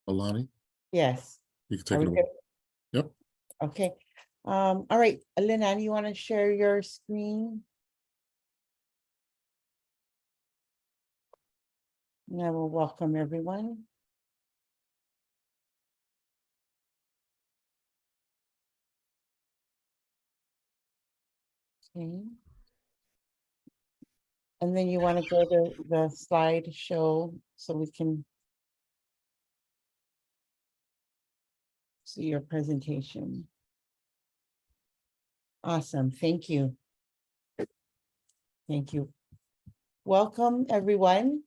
Alani, Yes. you can Are take we it away. good? Yep. Okay. All right, Linan, you want to share your screen? And I will welcome everyone. Okay. And then you want to go to the slideshow so we can see your presentation. Awesome, thank you. Thank you. Welcome, everyone.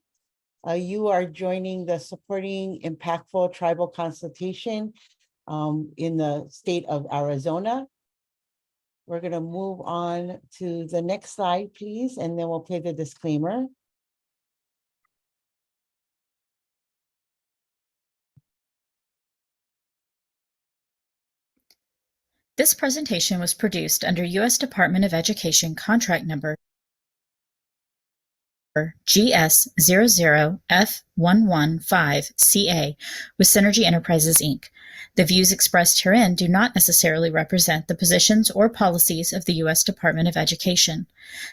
You are joining the Supporting Impactful Tribal Consultation in the state of Arizona. We're going to move on to the next slide, please, and then we'll play the disclaimer. This presentation was produced under U.S. Department of Education contract number GS00F115CA with Synergy Enterprises, Inc. The views expressed herein do not necessarily represent the positions or policies of the U.S. Department of Education.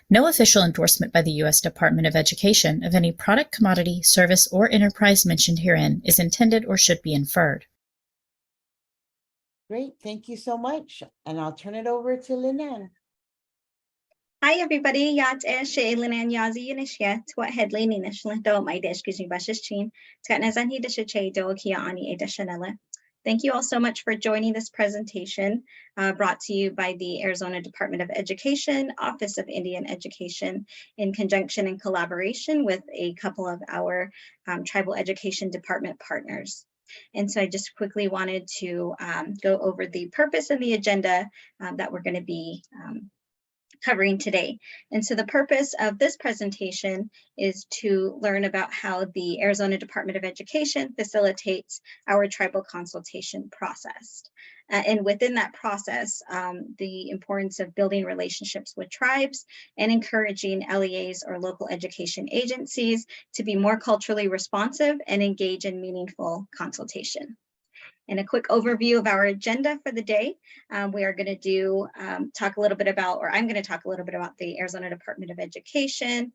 No official endorsement by the U.S. Department of Education of any product, commodity, service, or enterprise mentioned herein is intended or should be inferred. Great, thank you so much. And I'll turn it over to Linan. Hi everybody, yat Linan Yazi Yanishia, what headline initially do my dish gives me bashes chin, Tatnazani dishe do kia ani edishanella. Thank you all so much for joining this presentation brought to you by the Arizona Department of Education, Office of Indian Education, in conjunction and collaboration with a couple of our tribal education department partners. And so I just quickly wanted to go over the purpose and the agenda that we're going to be covering today. And so the purpose of this presentation is to learn about how the Arizona Department of Education facilitates our tribal consultation process. And within that process, the importance of building relationships with tribes and encouraging LEAs or local education agencies to be more culturally responsive and engage in meaningful consultation. And a quick overview of our agenda for the day. We are going to talk a little bit about, or I'm going to talk a little bit about the Arizona Department of Education,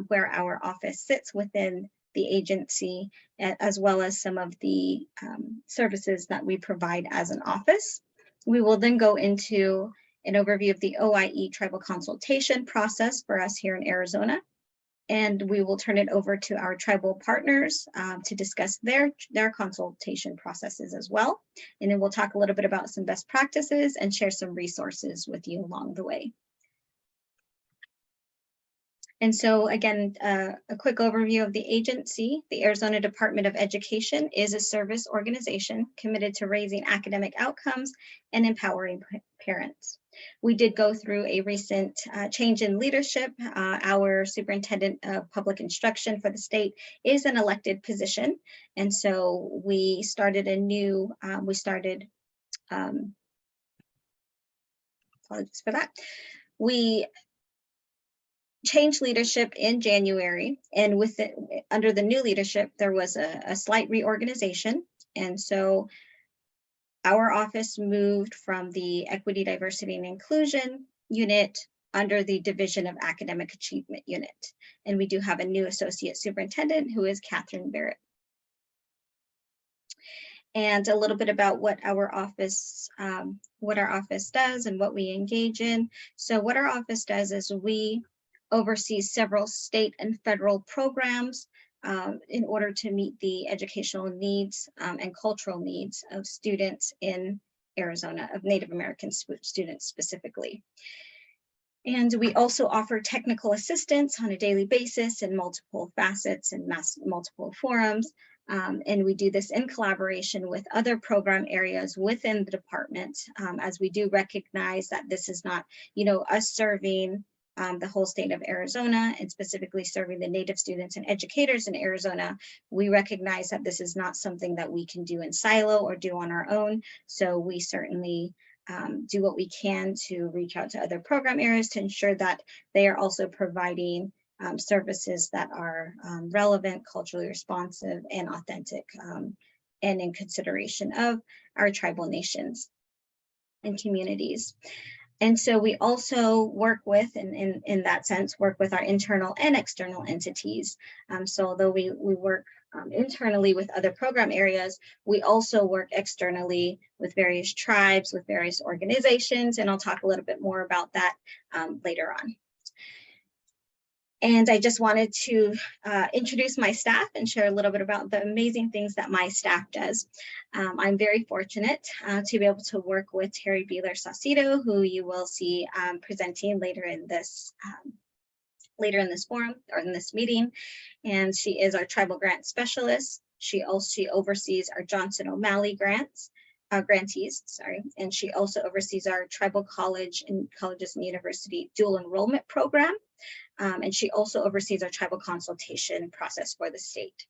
where our office sits within the agency, as well as some of the services that we provide as an office. We will then go into an overview of the OIE tribal consultation process for us here in Arizona. And we will turn it over to our tribal partners to discuss their consultation processes as well. And then we'll talk a little bit about some best practices and share some resources with you along the way. And so again, a quick overview of the agency. The Arizona Department of Education is a service organization committed to raising academic outcomes and empowering parents. We did go through a recent change in leadership. Our superintendent of public instruction for the state is an elected position. And so we started a new, apologies for that. We changed leadership in January, and with it, under the new leadership, there was a slight reorganization. And so our office moved from the Equity, Diversity, and Inclusion unit under the Division of Academic Achievement unit. And we do have a new associate superintendent who is Catherine Barrett. And a little bit about what our office does and what we engage in. So what our office does is we oversee several state and federal programs in order to meet the educational needs and cultural needs of students in Arizona, of Native American students specifically. And we also offer technical assistance on a daily basis in multiple facets and multiple forums. And we do this in collaboration with other program areas within the department, as we do recognize that this is not, us serving the whole state of Arizona and specifically serving the Native students and educators in Arizona. We recognize that this is not something that we can do in silo or do on our own. So we certainly do what we can to reach out to other program areas to ensure that they are also providing services that are relevant, culturally responsive, and authentic, and in consideration of our tribal nations and communities. And so we also work with, in that sense, work with our internal and external entities. So although we work internally with other program areas, we also work externally with various tribes, with various organizations, and I'll talk a little bit more about that later on. And I just wanted to introduce my staff and share a little bit about the amazing things that my staff does. I'm very fortunate to be able to work with Terry Beeler-Saucedo, who you will see presenting later in this forum or in this meeting. And she is our tribal grant specialist. She oversees our Johnson O'Malley grantees, and she also oversees our tribal college and colleges and university dual enrollment program. And she also oversees our tribal consultation process for the state.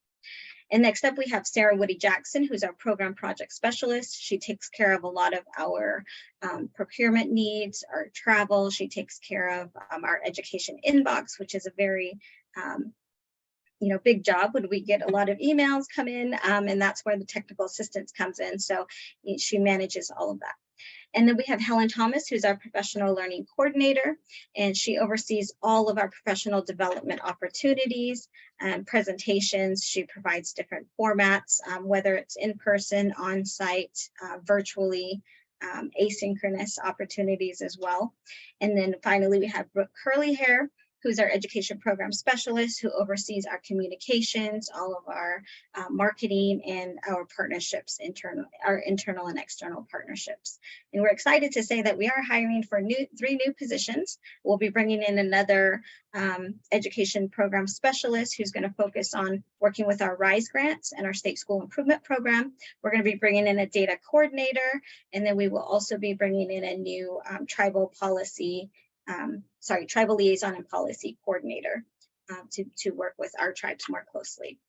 And next up, we have Sarah Woody Jackson, who's our program project specialist. She takes care of a lot of our procurement needs, our travel. She takes care of our education inbox, which is a very big job when we get a lot of emails come in, and that's where the technical assistance comes in. So she manages all of that. And then we have Helen Thomas, who's our professional learning coordinator, and she oversees all of our professional development opportunities and presentations. She provides different formats, whether it's in person, on site, virtually, asynchronous opportunities as well. And then finally, we have Brooke Curlyhair, who's our education program specialist, who oversees our communications, all of our marketing, and our partnerships, our internal and external partnerships. And we're excited to say that we are hiring for 3 new positions. We'll be bringing in another education program specialist who's going to focus on working with our RISE grants and our state school improvement program. We're going to be bringing in a data coordinator, and then we will also be bringing in a new tribal liaison and policy coordinator to work with our tribes more closely.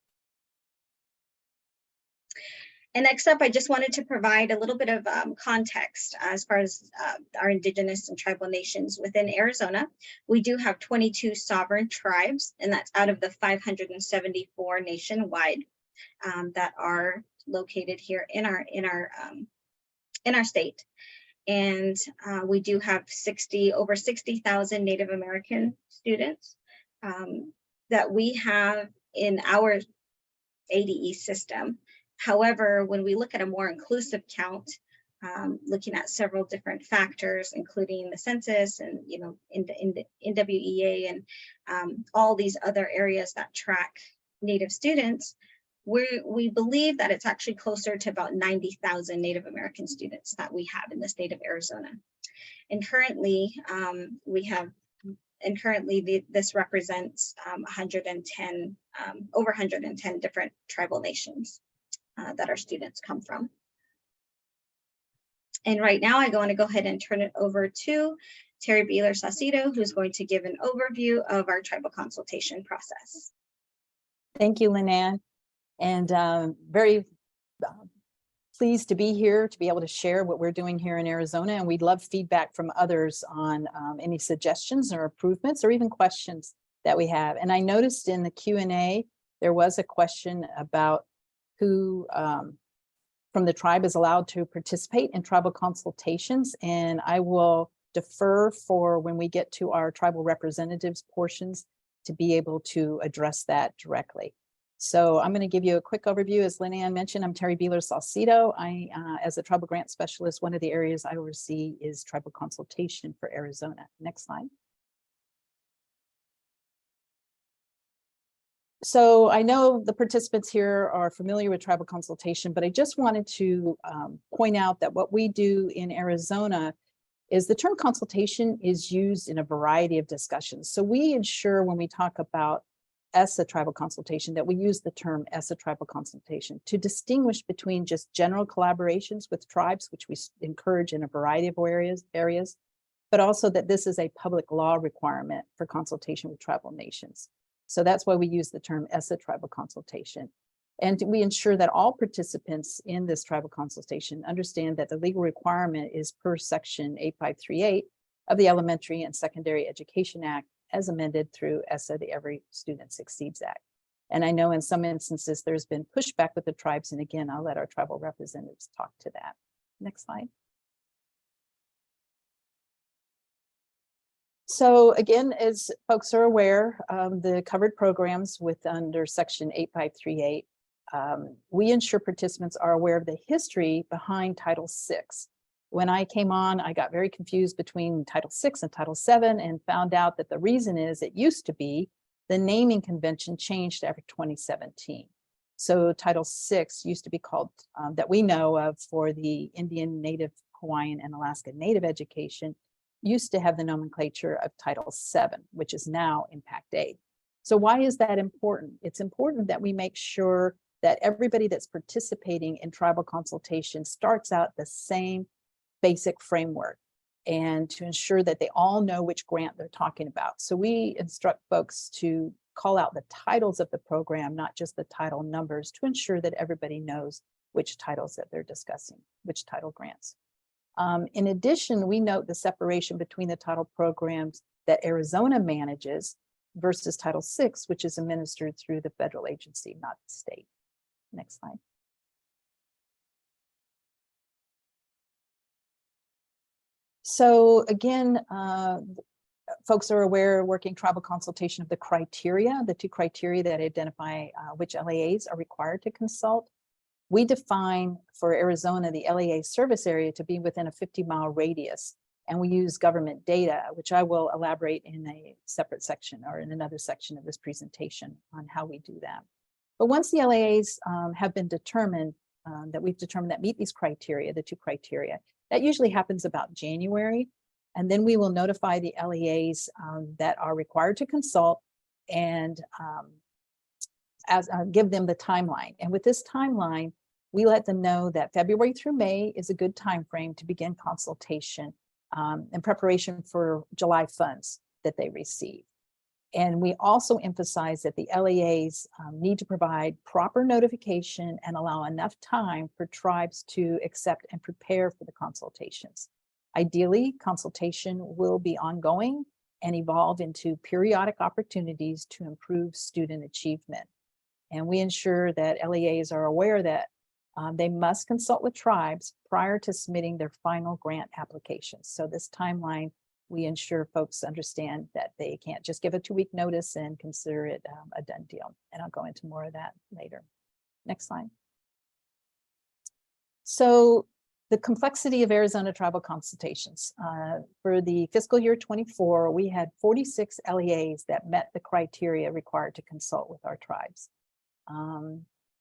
And next up, I just wanted to provide a little bit of context as far as our Indigenous and tribal nations within Arizona. We do have 22 sovereign tribes, and that's out of the 574 nationwide that are located here in our state. And we do have over 60,000 Native American students that we have in our ADE system. However, when we look at a more inclusive count, looking at several different factors, including the census and in the NWEA and all these other areas that track Native students, we believe that it's actually closer to about 90,000 Native American students that we have in the state of Arizona. And currently, this represents over 110 different tribal nations that our students come from. And right now, I want to go ahead and turn it over to Terry Beeler-Saucedo, who's going to give an overview of our tribal consultation process. Thank you, Lynanne. And very pleased to be here to be able to share what we're doing here in Arizona. And we'd love feedback from others on any suggestions or improvements or even questions that we have. And I noticed in the Q&A, there was a question about who from the tribe is allowed to participate in tribal consultations. And I will defer for when we get to our tribal representatives portions to be able to address that directly. So I'm going to give you a quick overview. As Lynanne mentioned, I'm Terry Beeler-Saucedo. As a tribal grant specialist, one of the areas I oversee is tribal consultation for Arizona. Next slide. So I know the participants here are familiar with tribal consultation, but I just wanted to point out that what we do in Arizona is the term consultation is used in a variety of discussions. So we ensure when we talk about ESSA tribal consultation that we use the term ESSA tribal consultation to distinguish between just general collaborations with tribes, which we encourage in a variety of areas, but also that this is a public law requirement for consultation with tribal nations. So that's why we use the term ESSA tribal consultation. And we ensure that all participants in this tribal consultation understand that the legal requirement is per section 8538 of the Elementary and Secondary Education Act as amended through ESSA, the Every Student Succeeds Act. And I know in some instances there's been pushback with the tribes. And again, I'll let our tribal representatives talk to that. Next slide. So again, as folks are aware, the covered programs with under section 8538, we ensure participants are aware of the history behind Title VI. When I came on, I got very confused between Title VI and Title VII and found out that the reason is it used to be the naming convention changed after 2017. So Title VI used to be called, that we know of for the Indian, Native, Hawaiian, and Alaska Native education, used to have the nomenclature of Title VII, which is now Impact Aid. So why is that important? It's important that we make sure that everybody that's participating in tribal consultation starts out the same basic framework and to ensure that they all know which grant they're talking about. So we instruct folks to call out the titles of the program, not just the title numbers, to ensure that everybody knows which titles that they're discussing, which title grants. In addition, we note the separation between the title programs that Arizona manages versus Title VI, which is administered through the federal agency, not the state. Next slide. So again, folks are aware working tribal consultation of the criteria, the two criteria that identify which LAAs are required to consult. We define for Arizona the LAA service area to be within a 50-mile radius, and we use government data, which I will elaborate in a separate section or in another section of this presentation on how we do that. But once the LAAs have been determined, that we've determined that meet these criteria, the two criteria, that usually happens about January, and then we will notify the LAAs that are required to consult and give them the timeline. And with this timeline, we let them know that February through May is a good time frame to begin consultation in preparation for July funds that they receive. And we also emphasize that the LAAs need to provide proper notification and allow enough time for tribes to accept and prepare for the consultations. Ideally, consultation will be ongoing and evolve into periodic opportunities to improve student achievement. And we ensure that LAAs are aware that they must consult with tribes prior to submitting their final grant applications. So this timeline, we ensure folks understand that they can't just give a 2-week notice and consider it a done deal. And I'll go into more of that later. Next slide. So the complexity of Arizona tribal consultations. For the fiscal year 24, we had 46 LEAs that met the criteria required to consult with our tribes.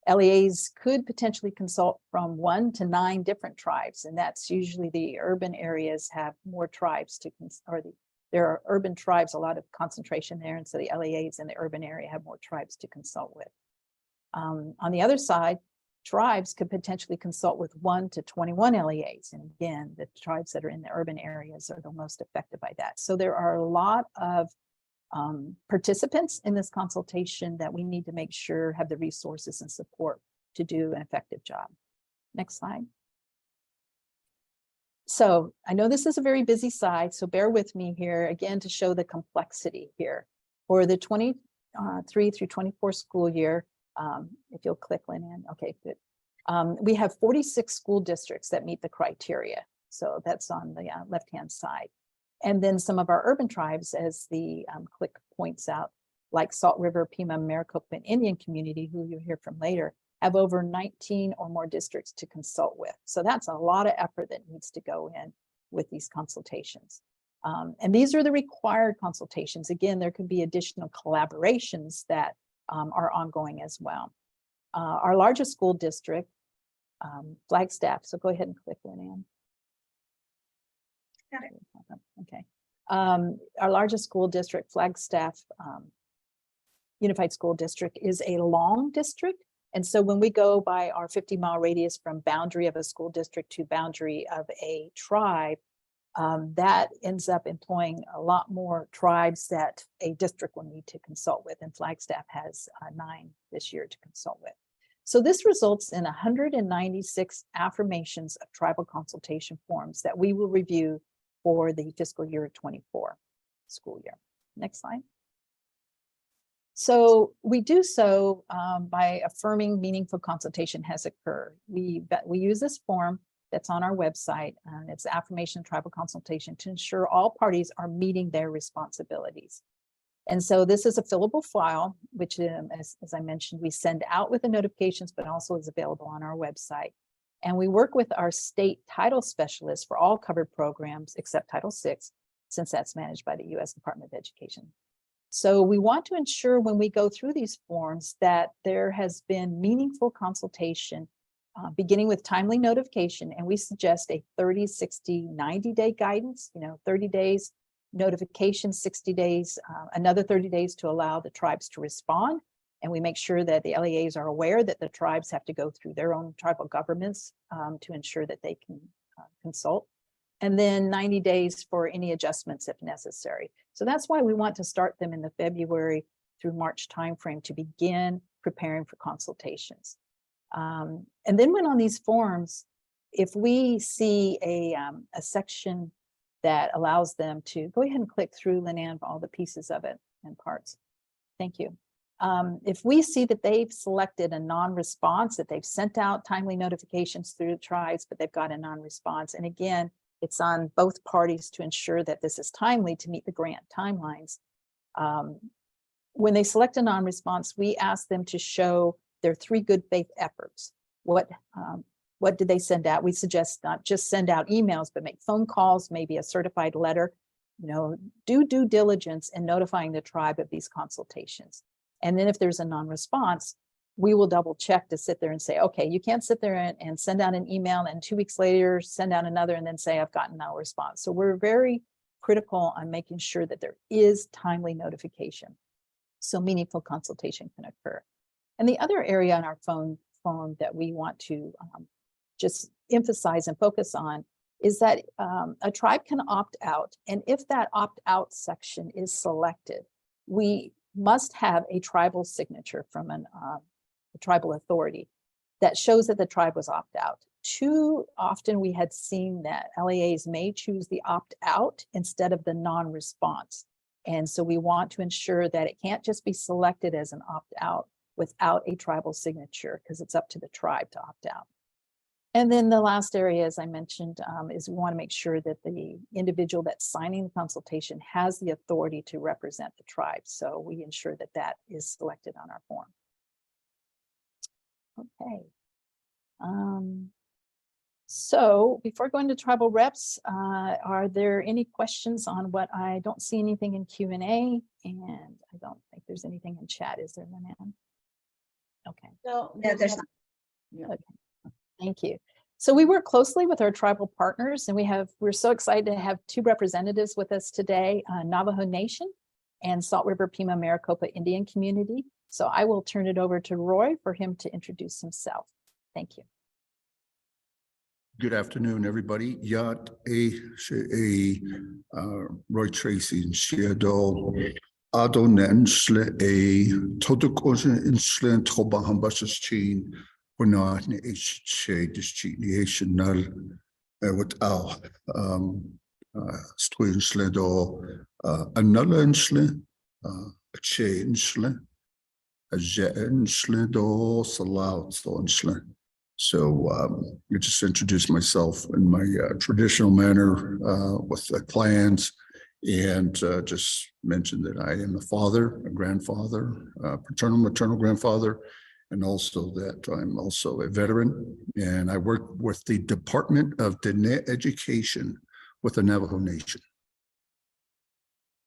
LEAs could potentially consult from 1 to 9 different tribes, and that's usually the urban areas have more tribes to, there are urban tribes, a lot of concentration there, and so the LEAs in the urban area have more tribes to consult with. On the other side, tribes could potentially consult with 1 to 21 LEAs, and again, the tribes that are in the urban areas are the most affected by that. So there are a lot of participants in this consultation that we need to make sure have the resources and support to do an effective job. Next slide. So I know this is a very busy slide, so bear with me here again to show the complexity here. For the 23 through 24 school year, if you'll click Lynn, okay, good. We have 46 school districts that meet the criteria. So that's on the left-hand side. And then some of our urban tribes, as the click points out, like Salt River, Pima, Maricopa, and Indian Community, who you'll hear from later, have over 19 or more districts to consult with. So that's a lot of effort that needs to go in with these consultations. And these are the required consultations. Again, there could be additional collaborations that are ongoing as well. Our largest school district, Flagstaff, so go ahead and click Lynn. Got it. Okay. Our largest school district, Flagstaff Unified School District, is a long district. And so when we go by our 50-mile radius from boundary of a school district to boundary of a tribe, that ends up employing a lot more tribes that a district will need to consult with. And Flagstaff has 9 this year to consult with. So this results in 196 affirmations of tribal consultation forms that we will review for the fiscal year 24 school year. Next slide. So we do so by affirming meaningful consultation has occurred. We use this form that's on our website, and it's affirmation tribal consultation to ensure all parties are meeting their responsibilities. And so this is a fillable file, which as I mentioned, we send out with the notifications, but also is available on our website. And we work with our state title specialists for all covered programs except Title VI, since that's managed by the U.S. Department of Education. So we want to ensure when we go through these forms that there has been meaningful consultation, beginning with timely notification. And we suggest a 30, 60, 90-day guidance, 30 days notification, 60 days, another 30 days to allow the tribes to respond. And we make sure that the LEAs are aware that the tribes have to go through their own tribal governments to ensure that they can consult. And then 90 days for any adjustments if necessary. So that's why we want to start them in the February through March timeframe to begin preparing for consultations. And then when on these forms, if we see a section that allows them to go ahead and click through, Linan, all the pieces of it and parts. Thank you. If we see that they've selected a non-response, that they've sent out timely notifications through the tribes, but they've got a non-response. And again, it's on both parties to ensure that this is timely to meet the grant timelines. When they select a non-response, we ask them to show their 3 good faith efforts. What did they send out? We suggest not just send out emails, but make phone calls, maybe a certified letter. Do due diligence in notifying the tribe of these consultations. And then if there's a non-response, we will double check to sit there and say, okay, you can't sit there and send out an email and 2 weeks later send out another and then say, I've gotten no response. So we're very critical on making sure that there is timely notification so meaningful consultation can occur. And the other area in our form that we want to just emphasize and focus on is that a tribe can opt out. And if that opt-out section is selected, we must have a tribal signature from a tribal authority that shows that the tribe was opt-out. Too often we had seen that LEAs may choose the opt-out instead of the non-response. And so we want to ensure that it can't just be selected as an opt-out without a tribal signature, because it's up to the tribe to opt out. And then the last area, as I mentioned, is we want to make sure that the individual that's signing the consultation has the authority to represent the tribe. So we ensure that that is selected on our form. Okay. So before going to tribal reps, are there any questions on what I don't see anything in Q&A, and I don't think there's anything in chat. Is there, Linan? Okay. No, there's not. Yeah. Okay. Thank you. So we work closely with our tribal partners, and we're so excited to have 2 representatives with us today, Navajo Nation and Salt River Pima Maricopa Indian Community. So I will turn it over to Roy for him to introduce himself. Thank you. Good afternoon, everybody. Yat Roy Tracy and Seattle. Adonen sle Totokosen inslen Trobahambasas chain or not in H national what our Struensle do another insle a chainsle a jensle do salat insle. So I just introduce myself in my traditional manner with the clients, and just mention that I am a father, a grandfather, paternal, maternal grandfather, and also that I'm also a veteran. And I work with the Department of Diné Education with the Navajo Nation.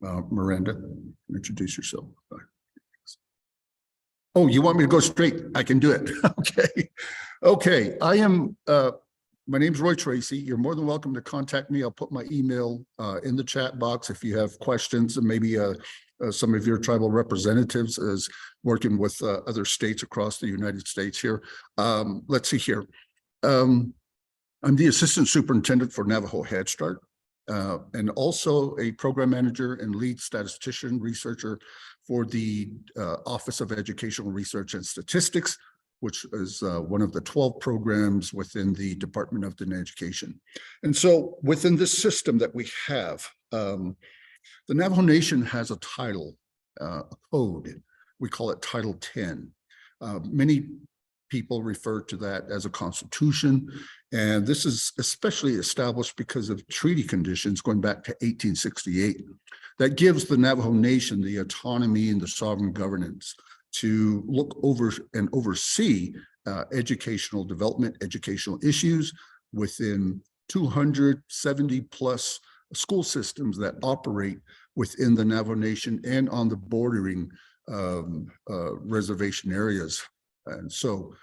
Miranda, introduce yourself. Oh, you want me to go straight? I can do it. Okay. Okay. I am my name's Roy Tracy. You're more than welcome to contact me. I'll put my email in the chat box if you have questions, and maybe some of your tribal representatives is working with other states across the United States here. Let's see here. I'm the assistant superintendent for Navajo Head Start, and also a program manager and lead statistician researcher for the Office of Educational Research and Statistics, which is one of the 12 programs within the Department of Education. And so within this system that we have, the Navajo Nation has a title, a code. We call it Title 10. Many people refer to that as a constitution. And this is especially established because of treaty conditions going back to 1868 that gives the Navajo Nation the autonomy and the sovereign governance to look over and oversee educational development, educational issues within 270 plus school systems that operate within the Navajo Nation and on the bordering reservation areas. And so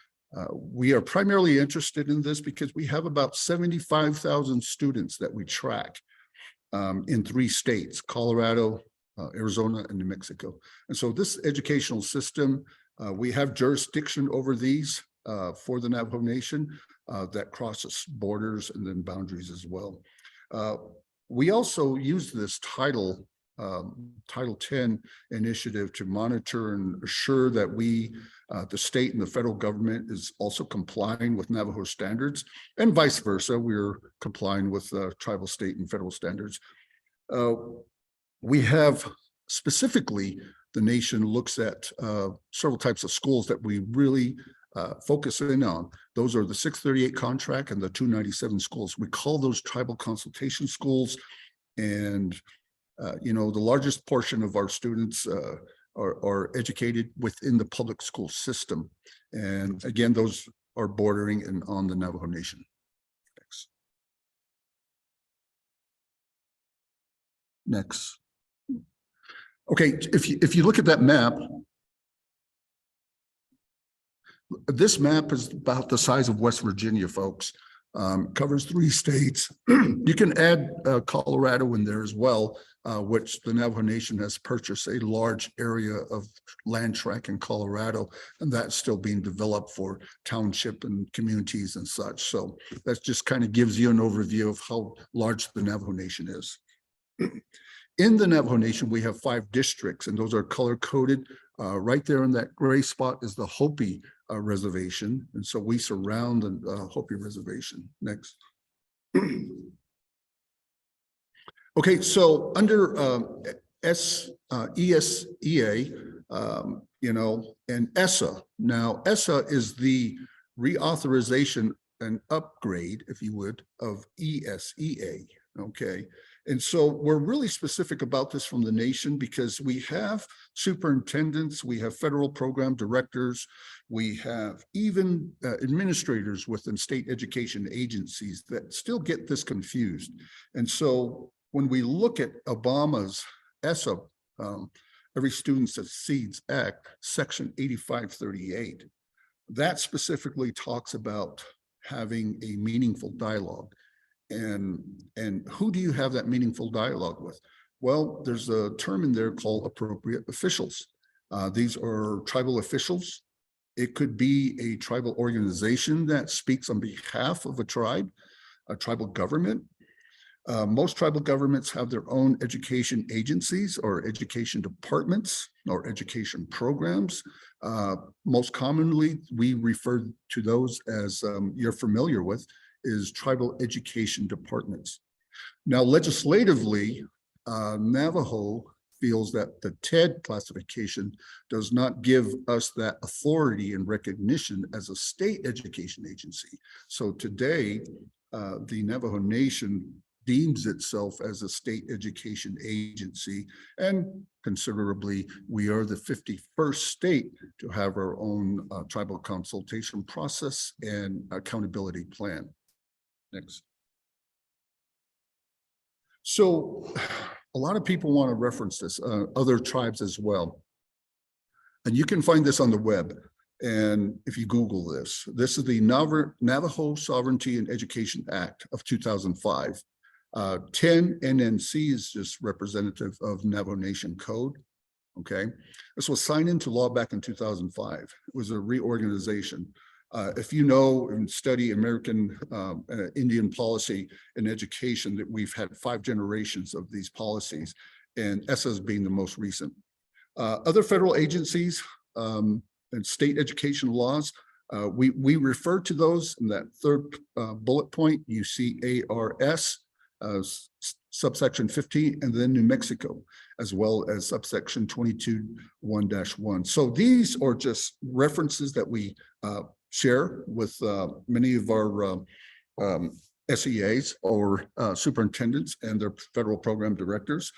we are primarily interested in this because we have about 75,000 students that we track in 3 states, Colorado, Arizona, and New Mexico. And so this educational system, we have jurisdiction over these for the Navajo Nation that crosses borders and then boundaries as well. We also use this Title 10 initiative to monitor and assure that we, the state and the federal government, is also complying with Navajo standards, and vice versa. We're complying with tribal, state, and federal standards. We have specifically, the nation looks at several types of schools that we really focus in on. Those are the 638 contract and the 297 schools. We call those tribal consultation schools. And, you know, the largest portion of our students are educated within the public school system. And again, those are bordering and on the Navajo Nation. Next. Okay, if you look at that map, this map is about the size of West Virginia, folks. Covers 3 states. You can add Colorado in there as well, which the Navajo Nation has purchased a large area of land tract in Colorado, and that's still being developed for township and communities and such. So that just kind of gives you an overview of how large the Navajo Nation is. In the Navajo Nation, we have 5 districts, and those are color-coded. Right there in that gray spot is the Hopi reservation, and so we surround the Hopi reservation. Next. Okay, so under ESEA, you know, and ESSA. Now, ESSA is the reauthorization and upgrade, if you would, of ESEA. Okay. And so we're really specific about this from the nation because we have superintendents, we have federal program directors, we have even administrators within state education agencies that still get this confused. And so when we look at Obama's ESSA, Every Student Succeeds Act, Section 8538, that specifically talks about having a meaningful dialogue. And who do you have that meaningful dialogue with? Well, there's a term in there called appropriate officials. These are tribal officials. It could be a tribal organization that speaks on behalf of a tribal government. Most tribal governments have their own education agencies or education departments or education programs. Most commonly, we refer to those as you're familiar with, is tribal education departments. Now, legislatively, Navajo feels that the TED classification does not give us that authority and recognition as a state education agency. So today, the Navajo Nation deems itself as a state education agency, and considerably, we are the 51st state to have our own tribal consultation process and accountability plan. Next. So a lot of people want to reference this, other tribes as well. And you can find this on the web. And if you Google this, this is the Navajo Sovereignty and Education Act of 2005. 10 NNC is just representative of Navajo Nation Code. Okay, this was signed into law back in 2005. It was a reorganization. If you know and study American Indian policy in education, that we've had 5 generations of these policies, and ESSA's being the most recent. Other federal agencies and state education laws, we refer to those in that third bullet point. You see ARS, subsection 15, and then New Mexico, as well as subsection 22(1-1). So these are just references that we share with many of our SEAs or superintendents and their federal program directors.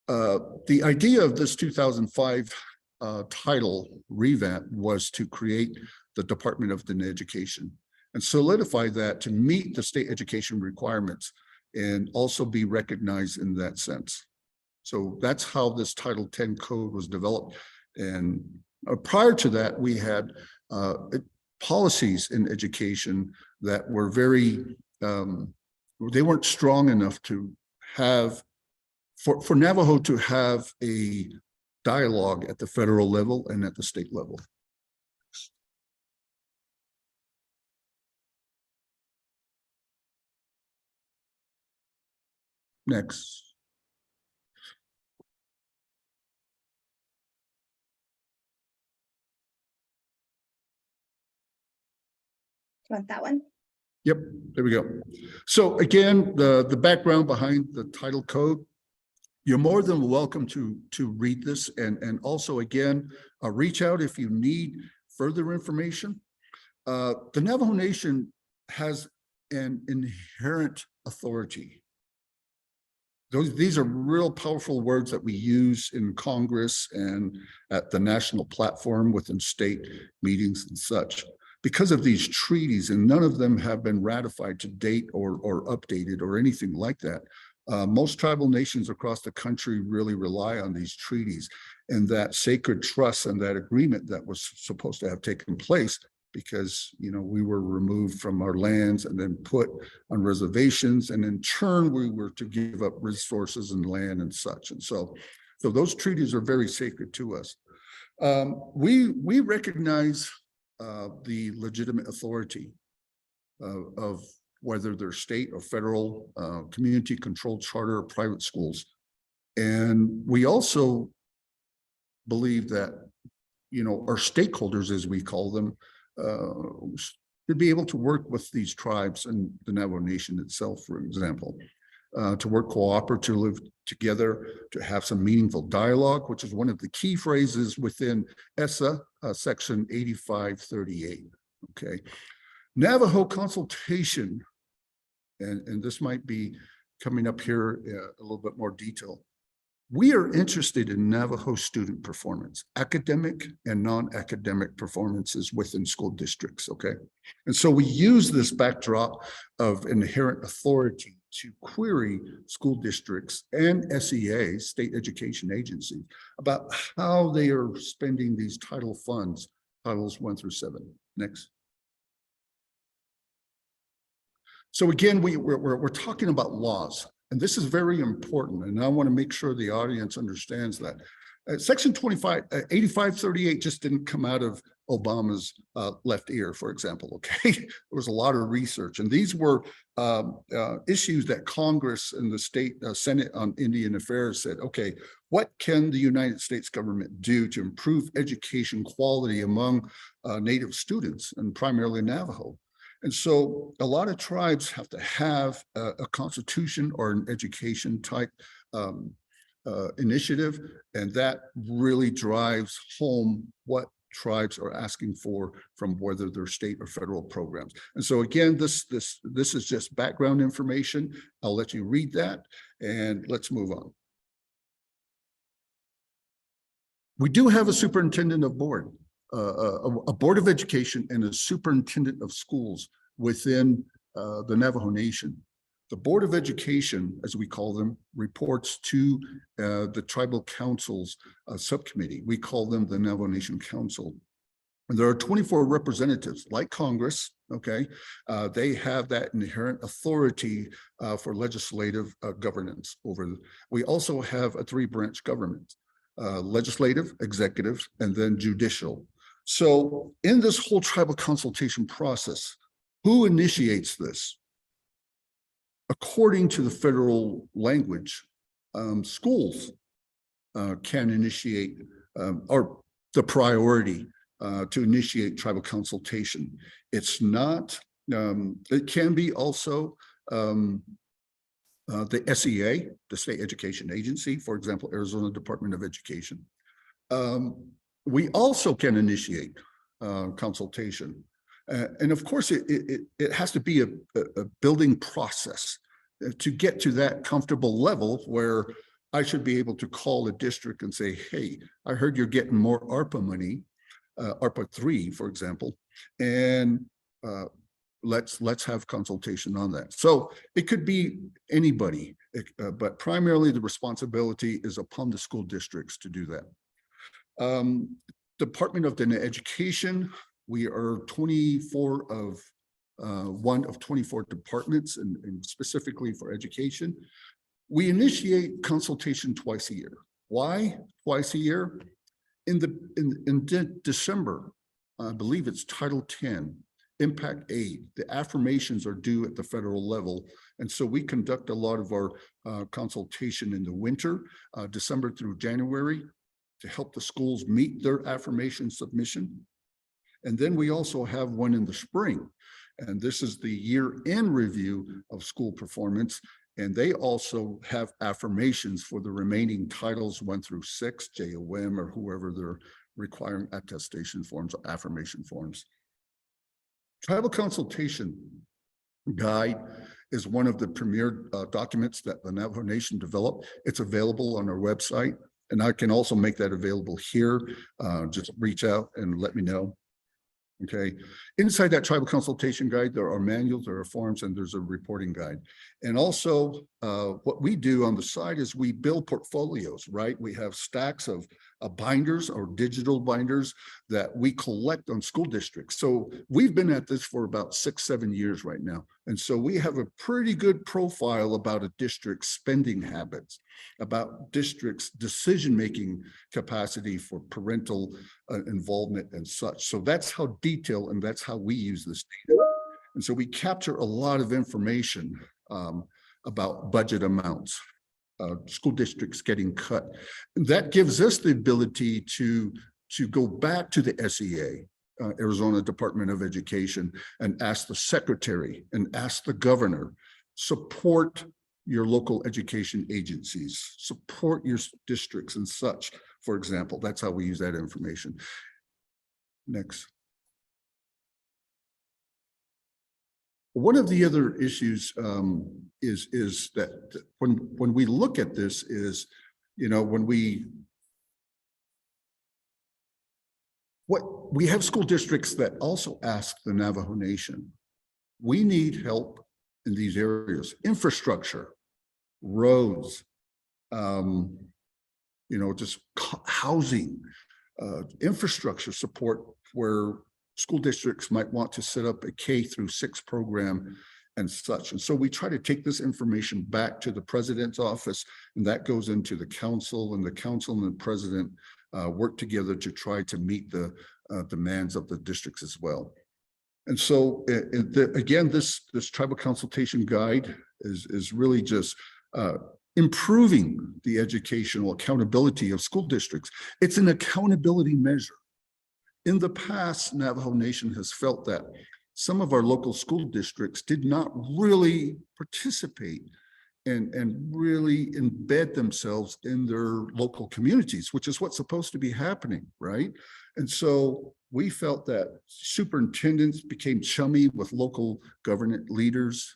The idea of this 2005 title revamp was to create the Department of Education and solidify that to meet the state education requirements and also be recognized in that sense. So that's how this Title 10 code was developed. And prior to that, we had policies in education that were very, they weren't strong enough to have, for Navajo to have a dialogue at the federal level and at the state level. Next. Do you want that one? Yep, there we go. So again, the background behind the title code, you're more than welcome to read this, and also again, reach out if you need further information. The Navajo Nation has an inherent authority. These are real powerful words that we use in Congress and at the national platform within state meetings and such. Because of these treaties, and none of them have been ratified to date or updated or anything like that, most tribal nations across the country really rely on these treaties and that sacred trust and that agreement that was supposed to have taken place, because, you know, we were removed from our lands and then put on reservations, and in turn we were to give up resources and land and such. And so those treaties are very sacred to us. We recognize the legitimate authority of whether they're state or federal, community controlled charter or private schools. And we also believe that, you know, our stakeholders, as we call them, should be able to work with these tribes and the Navajo Nation itself, for example, to work cooperatively together, to have some meaningful dialogue, which is one of the key phrases within ESSA, section 8538. Okay, Navajo consultation, and this might be coming up here a little bit more detail. We are interested in Navajo student performance, academic and non-academic performances within school districts, okay? And so we use this backdrop of inherent authority to query school districts and SEAs, state education agencies, about how they are spending these title funds, titles 1 through 7. Next. So again, we're talking about laws. And this is very important, and I want to make sure the audience understands that. Section 8538 just didn't come out of Obama's left ear, for example, okay? There was a lot of research, and these were issues that Congress and the state Senate on Indian Affairs said, okay, what can the United States government do to improve education quality among Native students, and primarily Navajo? And so a lot of tribes have to have a constitution or an education type initiative, and that really drives home what tribes are asking for from whether they're state or federal programs. And so again, this is just background information. I'll let you read that, and let's move on. We do have a superintendent of board. A board of education and a superintendent of schools within the Navajo Nation. The Board of Education, as we call them, reports to the Tribal Council's subcommittee. We call them the Navajo Nation Council. And there are 24 representatives like Congress, okay? They have that inherent authority for legislative governance over. We also have a 3-branch government, legislative, executive, and then judicial. So in this whole tribal consultation process, who initiates this? According to the federal language, schools can initiate or the priority to initiate tribal consultation. It's not, it can be also the SEA, the State Education Agency, for example, Arizona Department of Education. We also can initiate consultation. And of course, it has to be a building process to get to that comfortable level where I should be able to call a district and say, hey, I heard you're getting more ARPA money, ARPA 3, for example, and let's have consultation on that. So it could be anybody, but primarily the responsibility is upon the school districts to do that. Department of Education, we are 24 of one of 24 departments, and specifically for education. We initiate consultation twice a year. Why twice a year? In December, I believe it's Title 10, Impact Aid. The affirmations are due at the federal level. And so we conduct a lot of our consultation in the winter, December through January, to help the schools meet their affirmation submission. And then we also have one in the spring. And this is the year-end review of school performance. And they also have affirmations for the remaining titles 1 through 6, JOM or whoever they're requiring attestation forms or affirmation forms. Tribal Consultation Guide is one of the premier documents that the Navajo Nation developed. It's available on our website, and I can also make that available here. Just reach out and let me know. Okay, inside that tribal consultation guide, there are manuals, there are forms, and there's a reporting guide. And also what we do on the side is we build portfolios, right? We have stacks of binders or digital binders that we collect on school districts. So we've been at this for about 6-7 years right now. And so we have a pretty good profile about a district's spending habits, about districts' decision-making capacity for parental involvement and such. So that's how detailed, and that's how we use this data. And so we capture a lot of information about budget amounts, school districts getting cut. And that gives us the ability to go back to the SEA, Arizona Department of Education, and ask the secretary and ask the governor, support your local education agencies, support your districts and such, for example. That's how we use that information. Next. One of the other issues is that when we look at this is, you know, when we have school districts that also ask the Navajo Nation, we need help in these areas, infrastructure, roads, you know, just housing, infrastructure support where school districts might want to set up a K-6 program and such. And so we try to take this information back to the president's office, and that goes into the council, and the council and the president work together to try to meet the demands of the districts as well. And so again, this tribal consultation guide is really just improving the educational accountability of school districts. It's an accountability measure. In the past, Navajo Nation has felt that some of our local school districts did not really participate and really embed themselves in their local communities, which is what's supposed to be happening, right? And so we felt that superintendents became chummy with local governance leaders,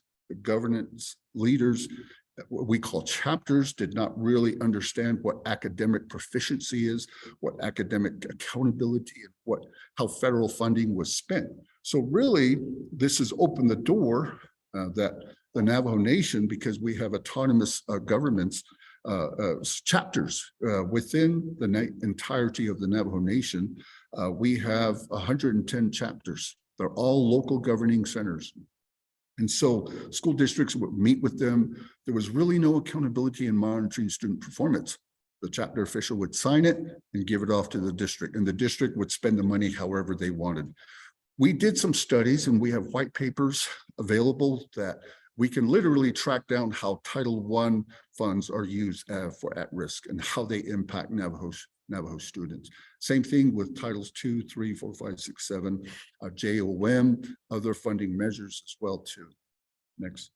what we call chapters, did not really understand what academic proficiency is, what academic accountability, and how federal funding was spent. So really, this has opened the door that the Navajo Nation, because we have autonomous governments, chapters within the entirety of the Navajo Nation. We have 110 chapters. They're all local governing centers. And so school districts would meet with them. There was really no accountability in monitoring student performance. The chapter official would sign it and give it off to the district, and the district would spend the money however they wanted. We did some studies, and we have white papers available that we can literally track down how Title I funds are used for at-risk and how they impact Navajo students. Same thing with Titles 2, 3, 4, 5, 6, 7, JOM, other funding measures as well too. Next.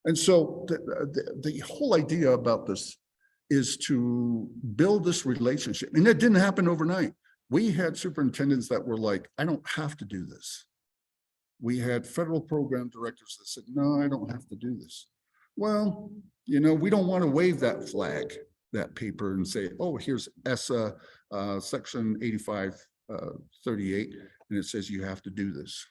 And so the whole idea about this is to build this relationship. And it didn't happen overnight. We had superintendents that were like, I don't have to do this. We had federal program directors that said, no, I don't have to do this. Well, you know, we don't want to wave that flag, that paper, and say, oh, here's ESSA section 8538, and it says you have to do this.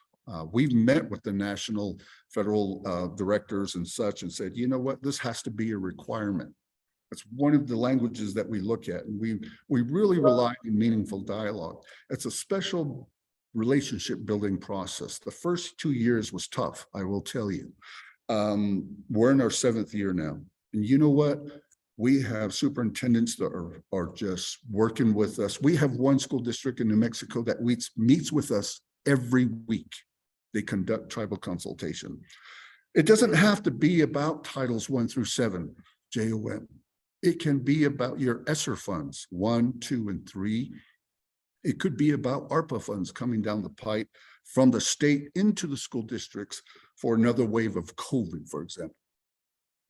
We've met with the national federal directors and such and said, you know what, this has to be a requirement. It's one of the languages that we look at, and we really rely on meaningful dialogue. It's a special relationship building process. The first 2 years was tough, I will tell you. We're in our 7th year now. And you know what? We have superintendents that are just working with us. We have one school district in New Mexico that meets with us every week. They conduct tribal consultation. It doesn't have to be about Titles 1 through 7, JOM. It can be about your ESSER funds, 1, 2, and 3. It could be about ARPA funds coming down the pipe from the state into the school districts for another wave of COVID, for example.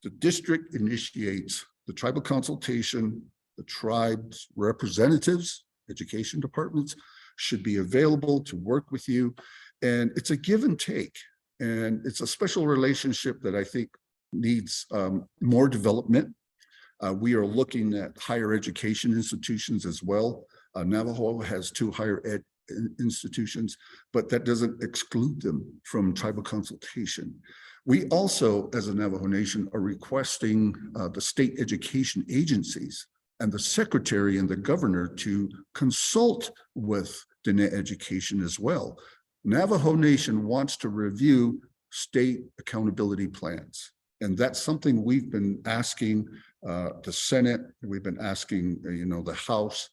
The district initiates the tribal consultation. The tribe's representatives, education departments, should be available to work with you. And it's a give and take. And it's a special relationship that I think needs more development. We are looking at higher education institutions as well. Navajo has 2 higher ed institutions, but that doesn't exclude them from tribal consultation. We also, as a Navajo Nation, are requesting the state education agencies and the secretary and the governor to consult with Diné Education as well. Navajo Nation wants to review state accountability plans. And that's something we've been asking the Senate, we've been asking, the House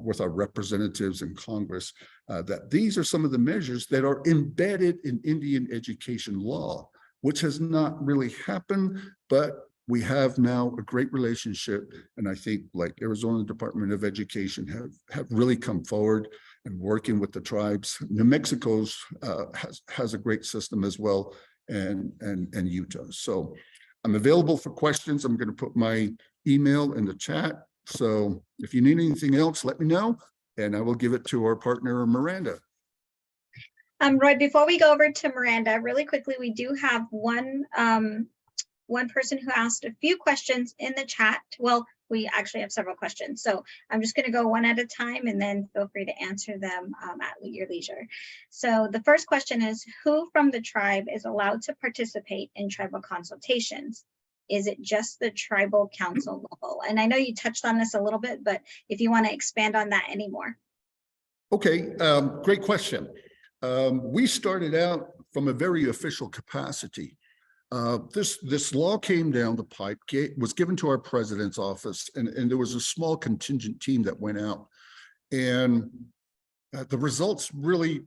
with our representatives in Congress, that these are some of the measures that are embedded in Indian education law, which has not really happened, but we have now a great relationship. And I think like Arizona Department of Education have really come forward and working with the tribes. New Mexico's has a great system as well, and Utah. So I'm available for questions. I'm going to put my email in the chat. So if you need anything else, let me know, and I will give it to our partner, Miranda. Roy, before we go over to Miranda, really quickly, we do have one person who asked a few questions in the chat. Well, we actually have several questions. So I'm just going to go one at a time, and then feel free to answer them at your leisure. So the first question is, who from the tribe is allowed to participate in tribal consultations? Is it just the tribal council level? And I know you touched on this a little bit, but if you want to expand on that anymore. Okay, great question. We started out from a very official capacity. This law came down the pipe, was given to our president's office, and there was a small contingent team that went out. And the results really,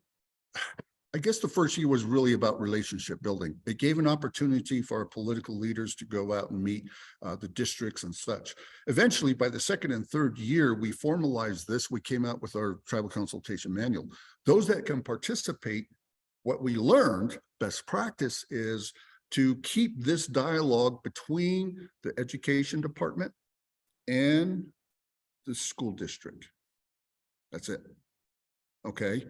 I guess the first year was really about relationship building. It gave an opportunity for our political leaders to go out and meet the districts and such. Eventually, by the 2nd and 3rd year, we formalized this. We came out with our tribal consultation manual. Those that can participate, what we learned, best practice is to keep this dialogue between the education department and the school district. That's it. Okay.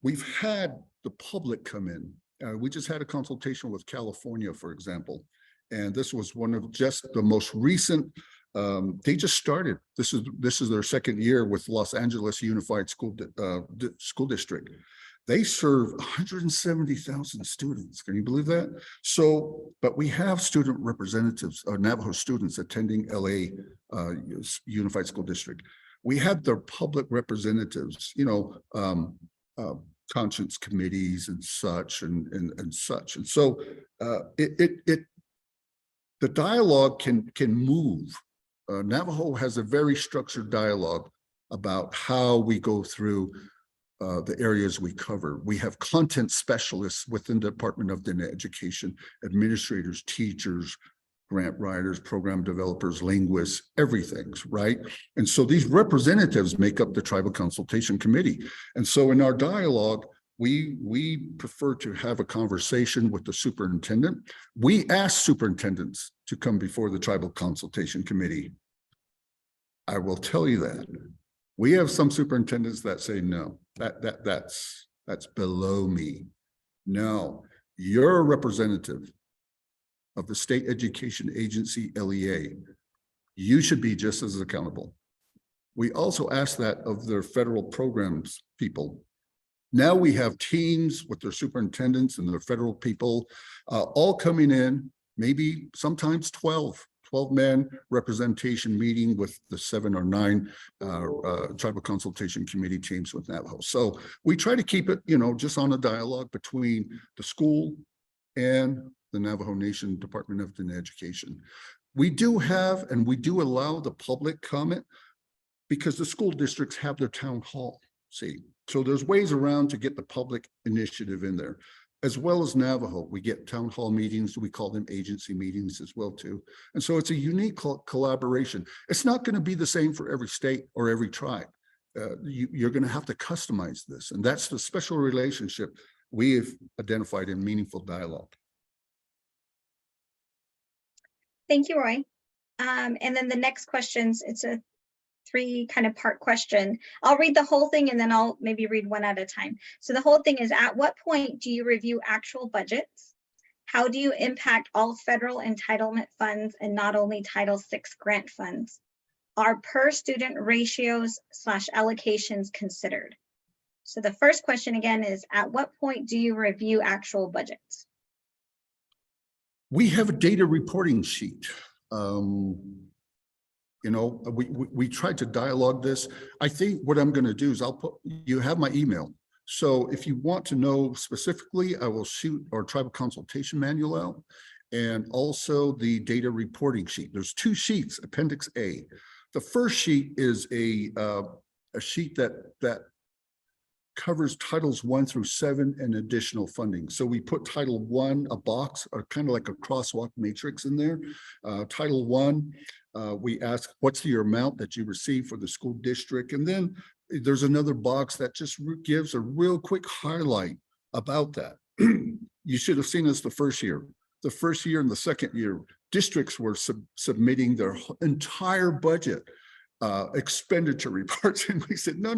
We've had the public come in. We just had a consultation with California, for example, and this was one of just the most recent. They just started. This is their 2nd year with Los Angeles Unified School District. They serve 170,000 students. Can you believe that? So, but we have student representatives, Navajo students attending LA Unified School District. We had their public representatives, conscience committees and such and such. And so the dialogue can move. Navajo has a very structured dialogue about how we go through the areas we cover. We have content specialists within the Department of Education, administrators, teachers, grant writers, program developers, linguists, everything, right? And so these representatives make up the Tribal Consultation Committee. And so in our dialogue, we prefer to have a conversation with the superintendent. We ask superintendents to come before the Tribal Consultation Committee. I will tell you that. We have some superintendents that say, no, that's below me. No, you're a representative of the State Education Agency, LEA. You should be just as accountable. We also ask that of their federal programs people. Now we have teams with their superintendents and their federal people all coming in, maybe sometimes 12 men representation meeting with the 7 or 9 Tribal Consultation Committee teams with Navajo. So we try to keep it, just on a dialogue between the school and the Navajo Nation Department of Education. We do have, and we do allow the public comment because the school districts have their town hall, see? So there's ways around to get the public initiative in there. As well as Navajo, we get town hall meetings. We call them agency meetings as well too. And so it's a unique collaboration. It's not going to be the same for every state or every tribe. You're going to have to customize this. And that's the special relationship we have identified in meaningful dialogue. Thank you, Roy. And then the next questions, it's a 3 kind of part question. I'll read the whole thing and then I'll maybe read one at a time. So the whole thing is, at what point do you review actual budgets? How do you impact all federal entitlement funds and not only Title VI grant funds? Are per student ratios / allocations considered? So the first question again is, at what point do you review actual budgets? We have a data reporting sheet. We tried to dialogue this. I think what I'm going to do is you have my email. So if you want to know specifically, I will shoot our tribal consultation manual out and also the data reporting sheet. There's 2 sheets, Appendix A. The first sheet is a sheet that covers Titles 1 through 7 and additional funding. So we put Title 1, a box, or kind of like a crosswalk matrix in there. Title 1, we ask, what's your amount that you receive for the school district? And then there's another box that just gives a real quick highlight about that. You should have seen us the first year. The first year and the second year, districts were submitting their entire budget expenditure reports. And we said, no,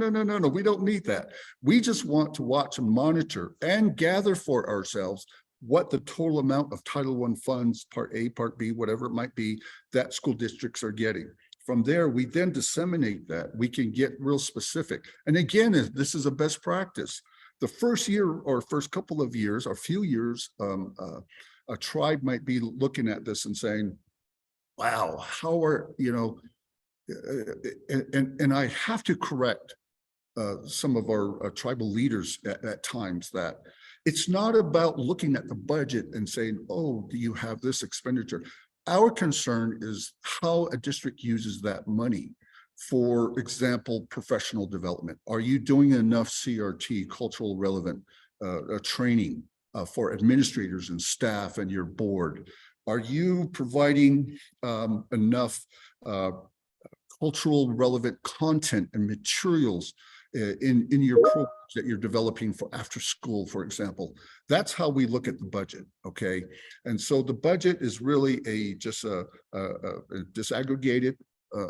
we don't need that. We just want to watch and monitor and gather for ourselves what the total amount of Title I funds, Part A, Part B, whatever it might be, that school districts are getting. From there, we then disseminate that. We can get real specific. And again, this is a best practice. The first year or first couple of years or few years, a tribe might be looking at this and saying, wow, how are, and I have to correct some of our tribal leaders at times that it's not about looking at the budget and saying, oh, do you have this expenditure? Our concern is how a district uses that money. For example, professional development. Are you doing enough CRT, cultural relevant training for administrators and staff and your board? Are you providing enough cultural relevant content and materials in your programs that you're developing for after school, for example? That's how we look at the budget, okay? And so the budget is really just a disaggregated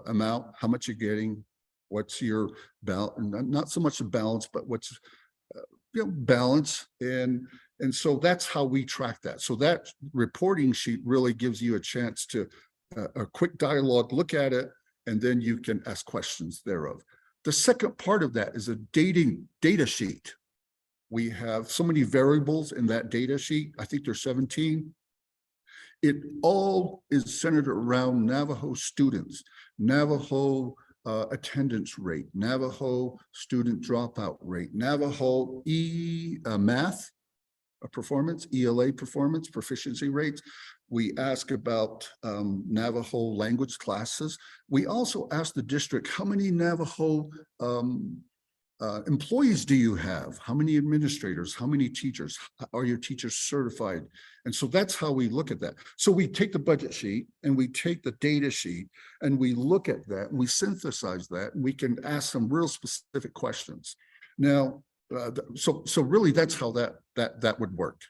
amount, how much you're getting, what's your balance, not so much the balance, but what's balance. And so that's how we track that. So that reporting sheet really gives you a chance to a quick dialogue, look at it, and then you can ask questions thereof. The second part of that is a data sheet. We have so many variables in that data sheet. I think there's 17. It all is centered around Navajo students, Navajo attendance rate, Navajo student dropout rate, Navajo math performance, ELA performance, proficiency rates. We ask about Navajo language classes. We also ask the district, how many Navajo employees do you have? How many administrators? How many teachers? Are your teachers certified? And so that's how we look at that. So we take the budget sheet and we take the data sheet and we look at that and we synthesize that and we can ask some real specific questions. Now, so really that's how that would work.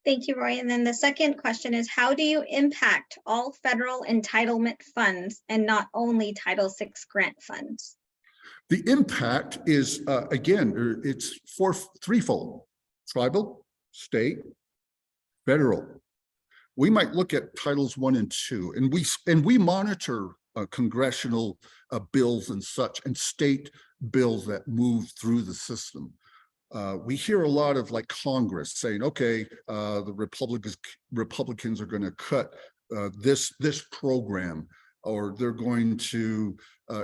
Thank you, Roy. And then the second question is, how do you impact all federal entitlement funds and not only Title VI grant funds? The impact is, again, it's threefold: tribal, state, federal. We might look at titles 1 and 2, and we monitor congressional bills and such, and state bills that move through the system. We hear a lot of like Congress saying, okay, the Republicans are going to cut this program, or they're going to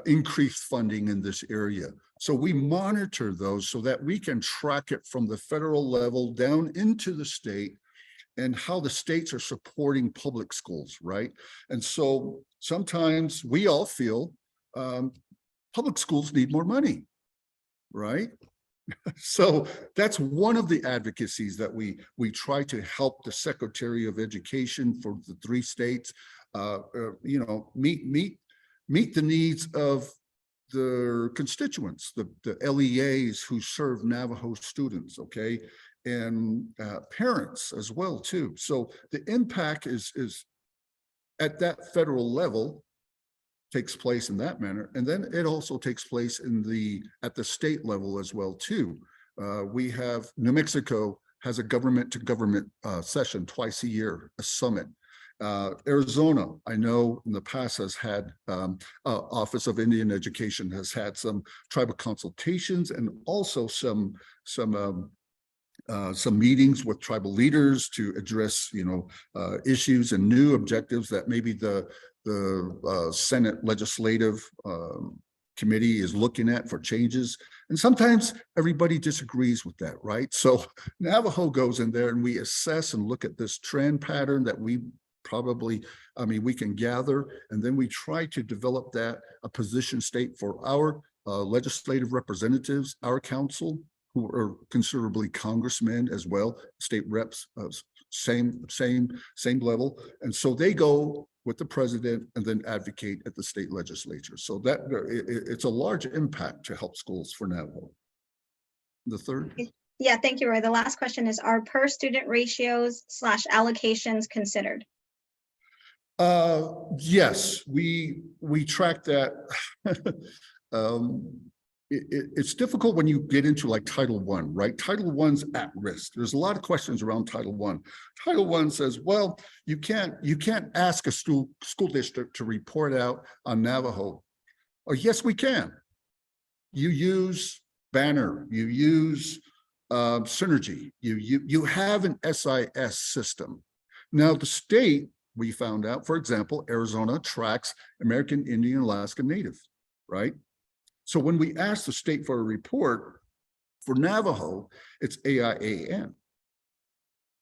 increase funding in this area. So we monitor those so that we can track it from the federal level down into the state and how the states are supporting public schools, right? And so sometimes we all feel public schools need more money, right? So that's one of the advocacies that we try to help the Secretary of Education for the 3 states, you know, meet the needs of the constituents, the LEAs who serve Navajo students, okay, and parents as well too. So the impact is at that federal level, takes place in that manner, and then it also takes place at the state level as well too. We have New Mexico has a government to government session twice a year, a summit. Arizona, I know in the past has had Office of Indian Education has had some tribal consultations and also some meetings with tribal leaders to address, you know, issues and new objectives that maybe the Senate Legislative Committee is looking at for changes. And sometimes everybody disagrees with that, right? So Navajo goes in there and we assess and look at this trend pattern that we we can gather, and then we try to develop a position state for our legislative representatives, our council, who are considerably congressmen as well, state reps, same level. And so they go with the president and then advocate at the state legislature. So that it's a large impact to help schools for Navajo. The third? Yeah, thank you, Roy. The last question is, are per student ratios / allocations considered? Yes, we track that. It's difficult when you get into like Title I, right? Title I's at risk. There's a lot of questions around Title I. Title I says, well, you can't ask a school district to report out on Navajo. Oh, yes, we can. You use Banner, you use Synergy, you have an SIS system. Now the state, we found out, for example, Arizona tracks American Indian Alaska Native, right? So when we ask the state for a report for Navajo, it's AIAN.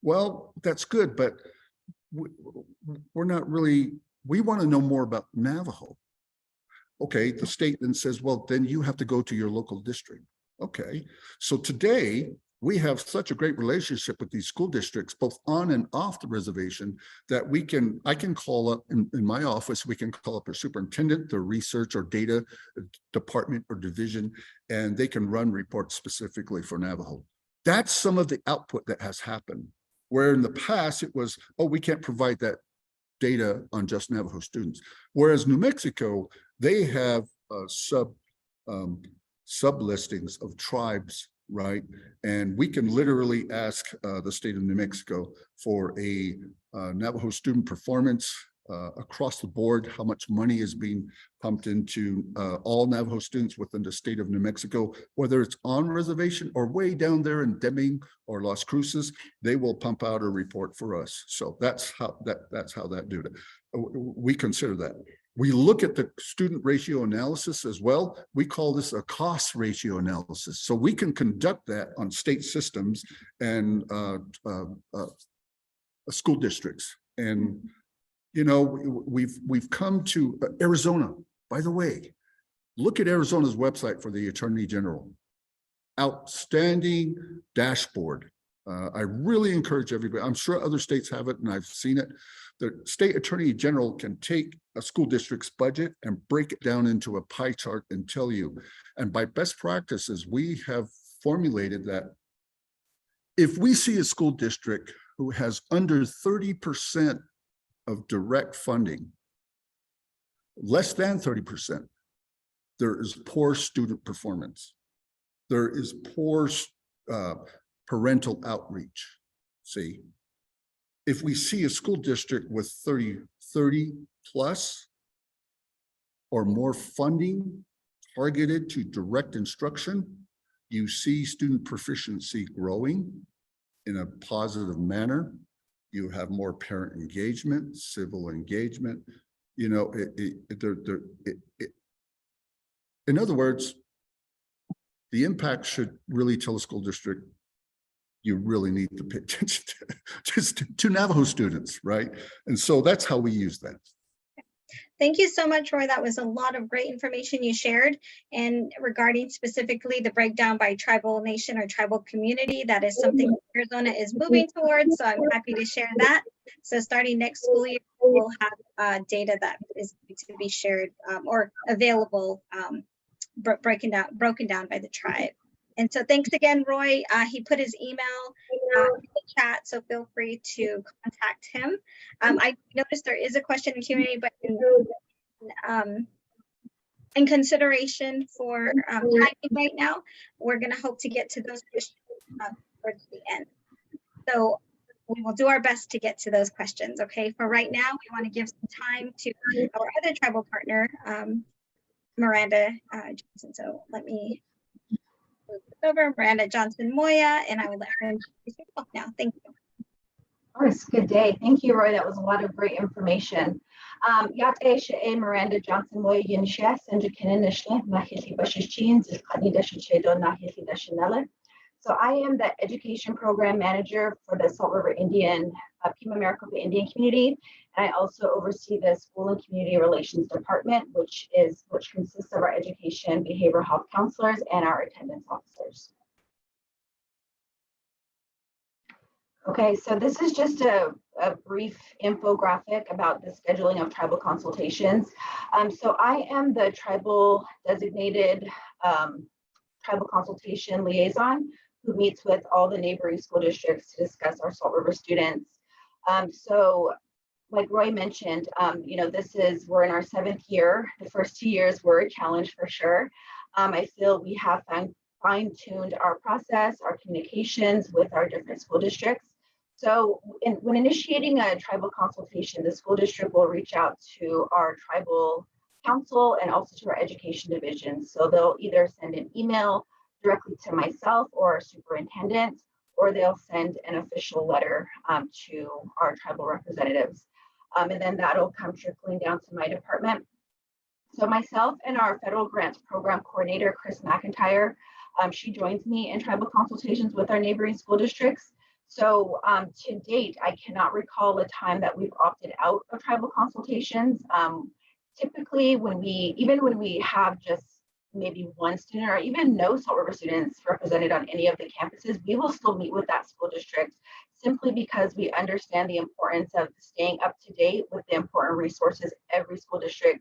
Well, that's good, but we're not really, we want to know more about Navajo. Okay, the state then says, well, then you have to go to your local district. Okay, so today we have such a great relationship with these school districts, both on and off the reservation, that I can call up in my office, we can call up a superintendent, the research or data department or division, and they can run reports specifically for Navajo. That's some of the output that has happened, where in the past it was, oh, we can't provide that data on just Navajo students. Whereas New Mexico, they have sub listings of tribes, right? And we can literally ask the state of New Mexico for a Navajo student performance across the board, how much money is being pumped into all Navajo students within the state of New Mexico, whether it's on reservation or way down there in Deming or Las Cruces, they will pump out a report for us. So that's how that do it. We consider that. We look at the student ratio analysis as well. We call this a cost ratio analysis. So we can conduct that on state systems and school districts. And you know, we've come to Arizona. By the way, look at Arizona's website for the Attorney General. Outstanding dashboard. I really encourage everybody. I'm sure other states have it, and I've seen it. The state Attorney General can take a school district's budget and break it down into a pie chart and tell you. And by best practices, we have formulated that if we see a school district who has under 30% of direct funding, less than 30%, there is poor student performance. There is poor parental outreach. See, if we see a school district with 30 plus or more funding targeted to direct instruction, you see student proficiency growing in a positive manner. You have more parent engagement, civil engagement. You know, in other words, the impact should really tell a school district you really need to pay attention to Navajo students, right? And so that's how we use that. Thank you so much, Roy. That was a lot of great information you shared. And regarding specifically the breakdown by tribal nation or tribal community, that is something Arizona is moving towards. So I'm happy to share that. So starting next school year, we'll have data that is to be shared or available, broken down by the tribe. And so thanks again, Roy. He put his email in the chat, so feel free to contact him. I noticed there is a question in Q&A, but in consideration for timing right now, we're going to hope to get to those questions towards the end. So we will do our best to get to those questions. Okay, for right now, we want to give some time to our other tribal partner, Miranda Johnson. So let me move this over, Miranda Johnson Moya, and I will let her introduce herself now. Thank you. Of course, good day. Thank you, Roy. That was a lot of great information. Yate She'e Miranda Johnson Moya Yinshes and Jukinin Nishla Nahili Bashichin Zikani Dashichedo Nahili Dashinella. So I am the Education Program Manager for the Salt River Indian, Pima Maricopa Indian community. And I also oversee the School and Community Relations Department, which consists of our education, behavioral health counselors, and our attendance officers. Okay, so this is just a brief infographic about the scheduling of tribal consultations. So I am the tribal designated tribal consultation liaison who meets with all the neighboring school districts to discuss our Salt River students. So like Roy mentioned, you know, we're in our 7th year. The first 2 years were a challenge for sure. I feel we have fine-tuned our process, our communications with our different school districts. So when initiating a tribal consultation, the school district will reach out to our tribal council and also to our education division. So they'll either send an email directly to myself or our superintendent, or they'll send an official letter to our tribal representatives. And then that'll come trickling down to my department. So myself and our federal grants program coordinator, Chris McIntyre, she joins me in tribal consultations with our neighboring school districts. So to date, I cannot recall a time that we've opted out of tribal consultations. Typically, when we have just maybe one student or even no Salt River students represented on any of the campuses, we will still meet with that school district simply because we understand the importance of staying up to date with the important resources every school district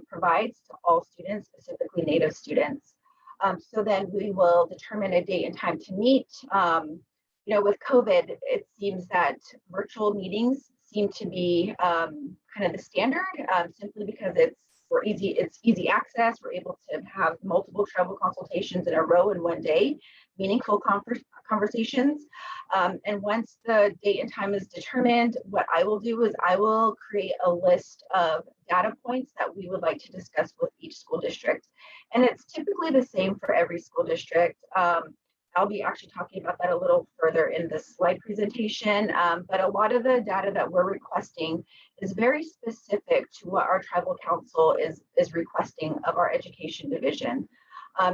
provides to all students, specifically Native students. So then we will determine a date and time to meet. You know, with COVID, it seems that virtual meetings seem to be kind of the standard, simply because it's it's easy access. We're able to have multiple tribal consultations in a row in one day, meaningful conversations. And once the date and time is determined, what I will do is I will create a list of data points that we would like to discuss with each school district. And it's typically the same for every school district. I'll be actually talking about that a little further in the slide presentation, but a lot of the data that we're requesting is very specific to what our tribal council is requesting of our education division.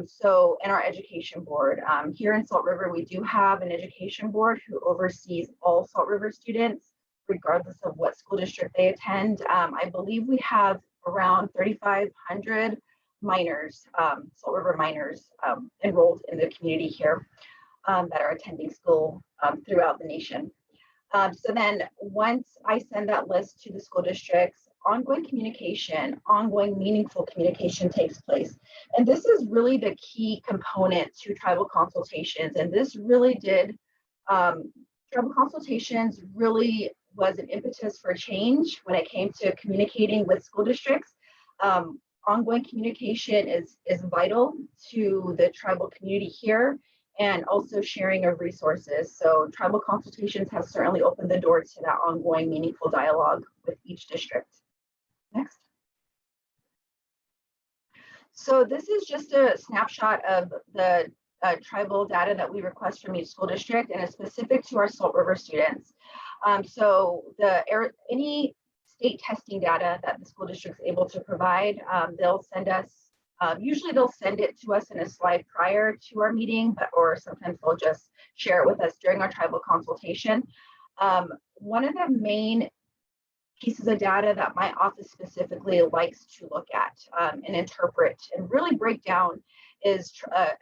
So in our education board, here in Salt River, we do have an education board who oversees all Salt River students, regardless of what school district they attend. I believe we have around 3,500 minors, Salt River minors enrolled in the community here that are attending school throughout the nation. So then once I send that list to the school districts, ongoing communication, ongoing meaningful communication takes place. And this is really the key component to tribal consultations. And this really did, tribal consultations really was an impetus for change when it came to communicating with school districts. Ongoing communication is vital to the tribal community here, and also sharing of resources. So tribal consultations have certainly opened the door to that ongoing meaningful dialogue with each district. Next. So this is just a snapshot of the tribal data that we request from each school district, and it's specific to our Salt River students. So any state testing data that the school district is able to provide, they'll send us, usually they'll send it to us in a slide prior to our meeting, or sometimes they'll just share it with us during our tribal consultation. One of the main pieces of data that my office specifically likes to look at and interpret and really break down is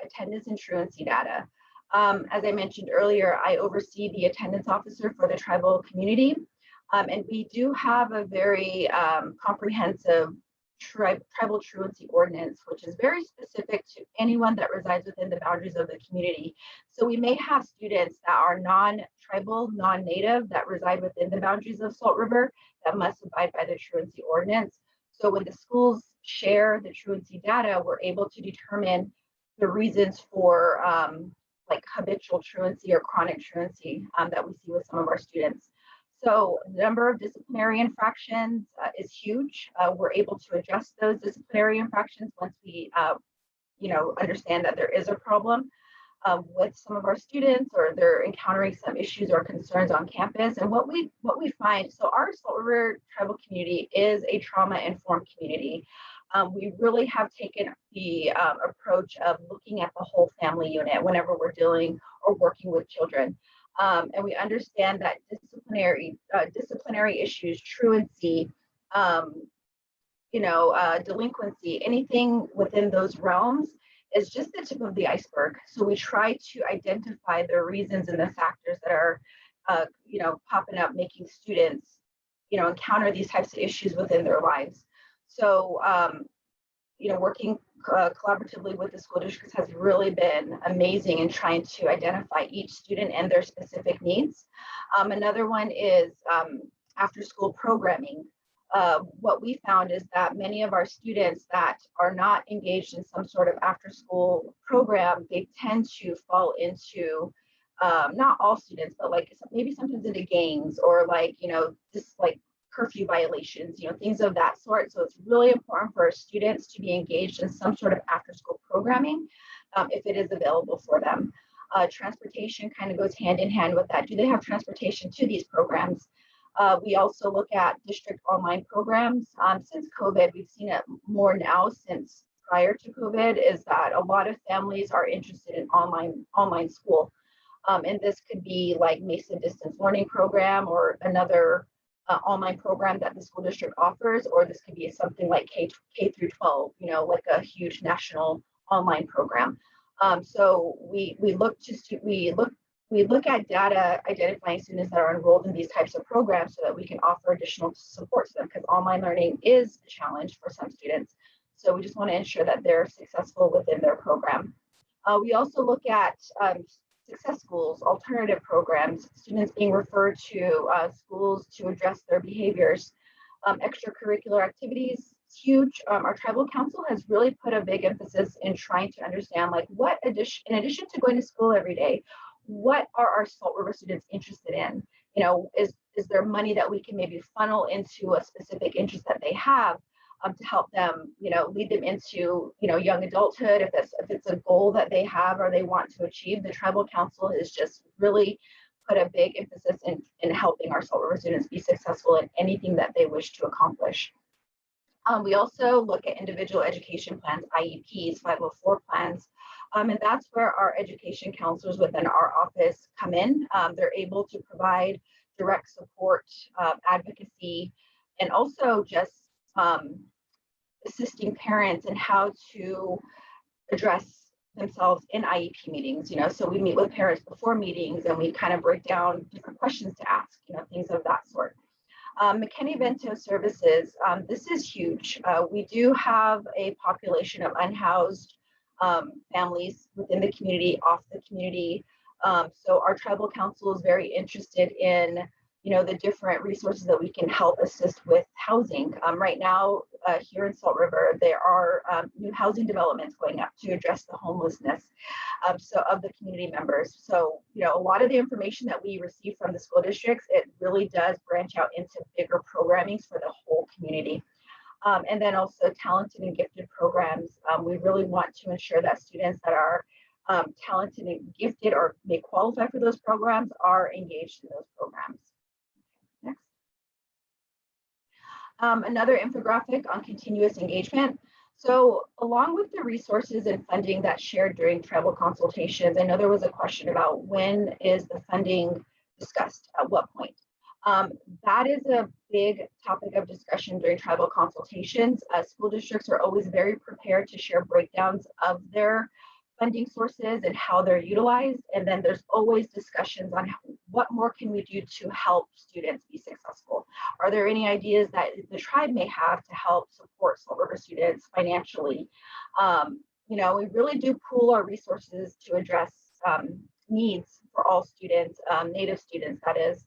attendance and truancy data. As I mentioned earlier, I oversee the attendance officer for the tribal community. And we do have a very comprehensive tribal truancy ordinance, which is very specific to anyone that resides within the boundaries of the community. So we may have students that are non-tribal, non-native that reside within the boundaries of Salt River that must abide by the truancy ordinance. So when the schools share the truancy data, we're able to determine the reasons for like habitual truancy or chronic truancy that we see with some of our students. So the number of disciplinary infractions is huge. We're able to adjust those disciplinary infractions once we, understand that there is a problem with some of our students, or they're encountering some issues or concerns on campus. And what we find, so our Salt River tribal community is a trauma-informed community. We really have taken the approach of looking at the whole family unit whenever we're dealing or working with children. And we understand that disciplinary issues, truancy, delinquency, anything within those realms is just the tip of the iceberg. So we try to identify the reasons and the factors that are, popping up, making students, encounter these types of issues within their lives. So, working collaboratively with the school districts has really been amazing in trying to identify each student and their specific needs. Another one is after school programming. What we found is that many of our students that are not engaged in some sort of after school program, they tend to fall into, not all students, but like maybe sometimes into gangs or just like curfew violations, things of that sort. So it's really important for our students to be engaged in some sort of after school programming if it is available for them. Transportation kind of goes hand in hand with that. Do they have transportation to these programs? We also look at district online programs. Since COVID, we've seen it more now since prior to COVID, is that a lot of families are interested in online school. And this could be like Mesa distance learning program or another online program that the school district offers, or this could be something like K through 12, like a huge national online program. So we look at data identifying students that are enrolled in these types of programs so that we can offer additional support to them, because online learning is a challenge for some students. So we just want to ensure that they're successful within their program. We also look at success schools, alternative programs, students being referred to schools to address their behaviors, extracurricular activities. it's huge. Our tribal council has really put a big emphasis in trying to understand, like, in addition to going to school every day, what are our Salt River students interested in? You know, is there money that we can maybe funnel into a specific interest that they have, to help them, you know, lead them into, you know, young adulthood, if it's a goal that they have or they want to achieve. The tribal council has just really put a big emphasis in helping our Salt River students be successful in anything that they wish to accomplish. We also look at individual education plans, IEPs, 504 plans, and that's where our education counselors within our office come in. They're able to provide direct support, advocacy, and also just assisting parents in how to address themselves in IEP meetings. You know, so we meet with parents before meetings and we kind of break down different questions to ask, you know, things of that sort. McKinney-Vento services, this is huge. We do have a population of unhoused families within the community, off the community. So our tribal council is very interested in, you know, the different resources that we can help assist with housing. Right now, here in Salt River, there are new housing developments going up to address the homelessness of the community members. So, you know, a lot of the information that we receive from the school districts, it really does branch out into bigger programmings for the whole community. And then also talented and gifted programs. We really want to ensure that students that are talented and gifted or may qualify for those programs are engaged in those programs. Next. Another infographic on continuous engagement. So along with the resources and funding that's shared during tribal consultations, I know there was a question about when is the funding discussed, at what point. That is a big topic of discussion during tribal consultations. School districts are always very prepared to share breakdowns of their funding sources and how they're utilized. And then there's always discussions on what more can we do to help students be successful? Are there any ideas that the tribe may have to help support Salt River students financially? You know, we really do pool our resources to address needs for all students, Native students, that is.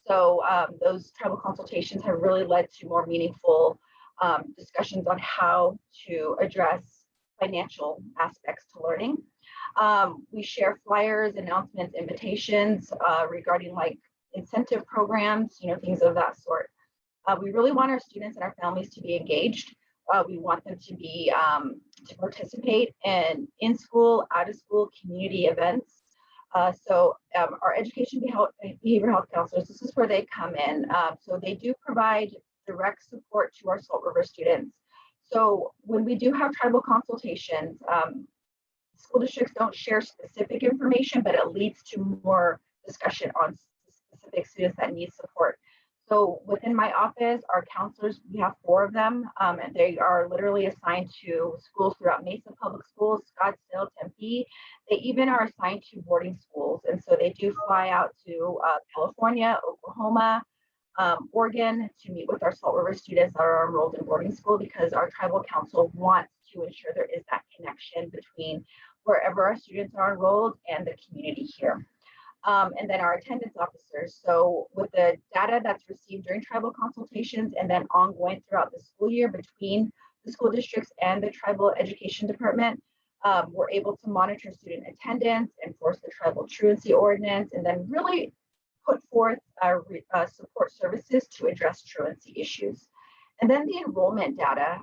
So those tribal consultations have really led to more meaningful discussions on how to address financial aspects to learning. We share flyers, announcements, invitations regarding like incentive programs, you know, things of that sort. We really want our students and our families to be engaged. We want them to be to participate in school, out of school community events. So our education behavioral health counselors, this is where they come in. So they do provide direct support to our Salt River students. So when we do have tribal consultations, school districts don't share specific information, but it leads to more discussion on specific students that need support. So within my office, our counselors, we have 4 of them, and they are literally assigned to schools throughout Mesa Public Schools, Scottsdale, Tempe. They even are assigned to boarding schools. And so they do fly out to California, Oklahoma, Oregon to meet with our Salt River students that are enrolled in boarding school, because our tribal council wants to ensure there is that connection between wherever our students are enrolled and the community here. And then our attendance officers. So with the data that's received during tribal consultations and then ongoing throughout the school year between the school districts and the tribal education department, we're able to monitor student attendance, enforce the tribal truancy ordinance, and then really put forth support services to address truancy issues. And then the enrollment data.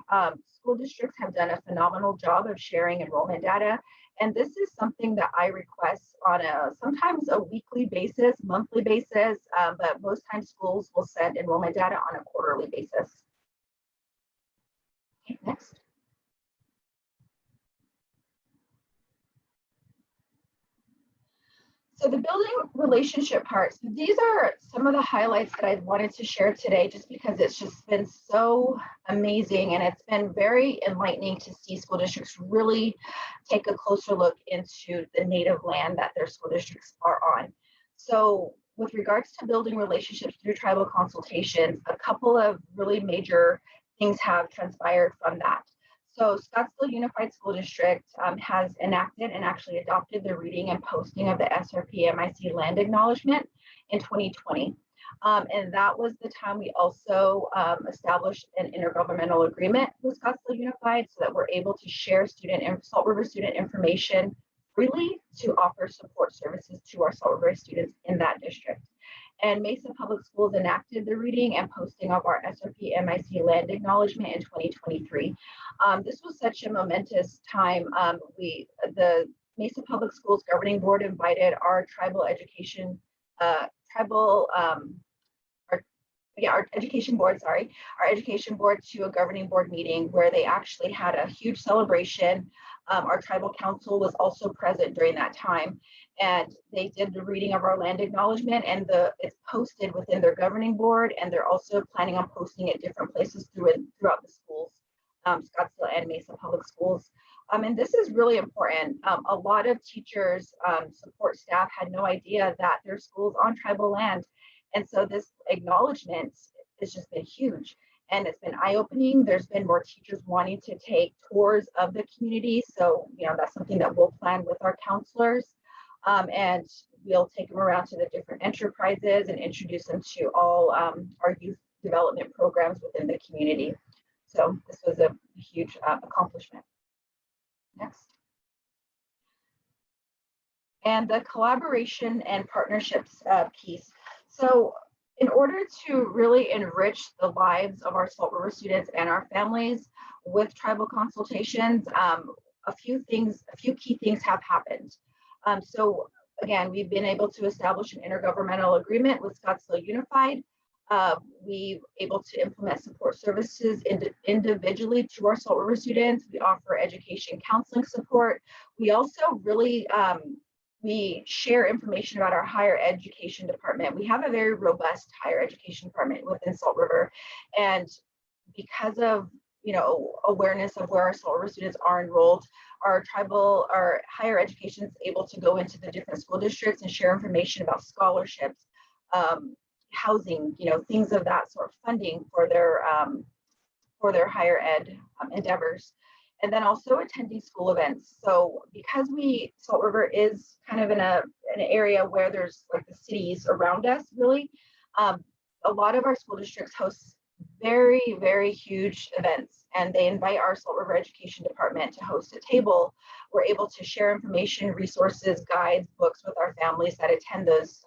School districts have done a phenomenal job of sharing enrollment data. And this is something that I request on sometimes a weekly basis, monthly basis, but most times schools will send enrollment data on a quarterly basis. Okay, next. So the building relationship parts, these are some of the highlights that I wanted to share today, just because it's just been so amazing and it's been very enlightening to see school districts really take a closer look into the native land that their school districts are on. So with regards to building relationships through tribal consultations, a couple of really major things have transpired from that. So Scottsdale Unified School District has enacted and actually adopted the reading and posting of the SRP MIC land acknowledgement in 2020. And that was the time we also established an intergovernmental agreement with Scottsdale Unified so that we're able to share Salt River student information freely to offer support services to our Salt River students in that district. And Mesa Public Schools enacted the reading and posting of our SRP MIC land acknowledgement in 2023. This was such a momentous time. The Mesa Public Schools Governing Board invited our tribal education, our education board to a governing board meeting where they actually had a huge celebration. Our tribal council was also present during that time, and they did the reading of our land acknowledgement, and it's posted within their governing board, and they're also planning on posting it different places throughout the schools, Scottsdale and Mesa Public Schools. And this is really important. A lot of teachers, support staff had no idea that their school's on tribal land. And so this acknowledgement has just been huge. And it's been eye-opening. There's been more teachers wanting to take tours of the community. So, that's something that we'll plan with our counselors. And we'll take them around to the different enterprises and introduce them to all our youth development programs within the community. So this was a huge accomplishment. Next. And the collaboration and partnerships piece. So in order to really enrich the lives of our Salt River students and our families with tribal consultations, a few key things have happened. So again, we've been able to establish an intergovernmental agreement with Scottsdale Unified. We're able to implement support services individually to our Salt River students. We offer education counseling support. We also really we share information about our higher education department. We have a very robust higher education department within Salt River. And because of, awareness of where our Salt River students are enrolled, our higher education is able to go into the different school districts and share information about scholarships, housing, things of that sort, funding for their higher ed endeavors. And then also attending school events. So because Salt River is kind of in an area where there's like the cities around us, really, a lot of our school districts host very, very huge events, and they invite our Salt River Education Department to host a table. We're able to share information, resources, guides, books with our families that attend those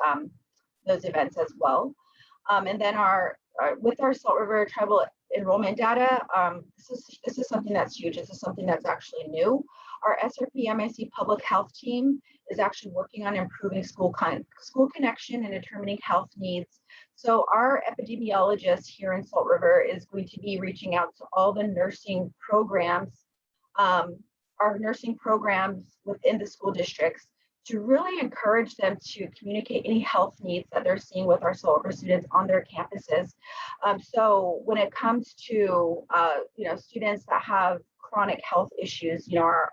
events as well. And then with our Salt River tribal enrollment data, this is something that's huge. This is something that's actually new. Our SRP MIC public health team is actually working on improving school connection and determining health needs. So our epidemiologist here in Salt River is going to be reaching out to all the nursing programs, our nursing programs within the school districts, to really encourage them to communicate any health needs that they're seeing with our Salt River students on their campuses. So when it comes to students that have chronic health issues, our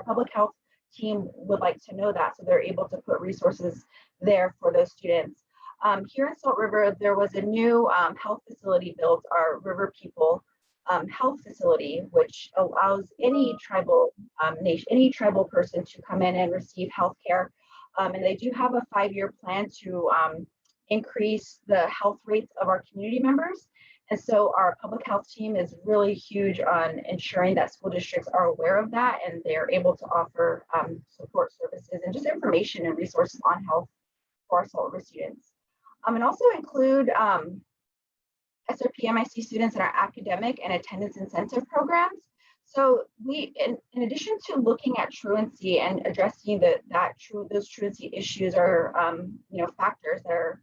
public health team would like to know that, so they're able to put resources there for those students. Here in Salt River, there was a new health facility built, our River People health facility, which allows any tribal person to come in and receive health care. And they do have a 5-year plan to increase the health rates of our community members. And so our public health team is really huge on ensuring that school districts are aware of that, and they're able to offer support services and just information and resources on health for our Salt River students. And also include SRP MIC students in our academic and attendance incentive programs. So we, in addition to looking at truancy and addressing those truancy issues or factors that are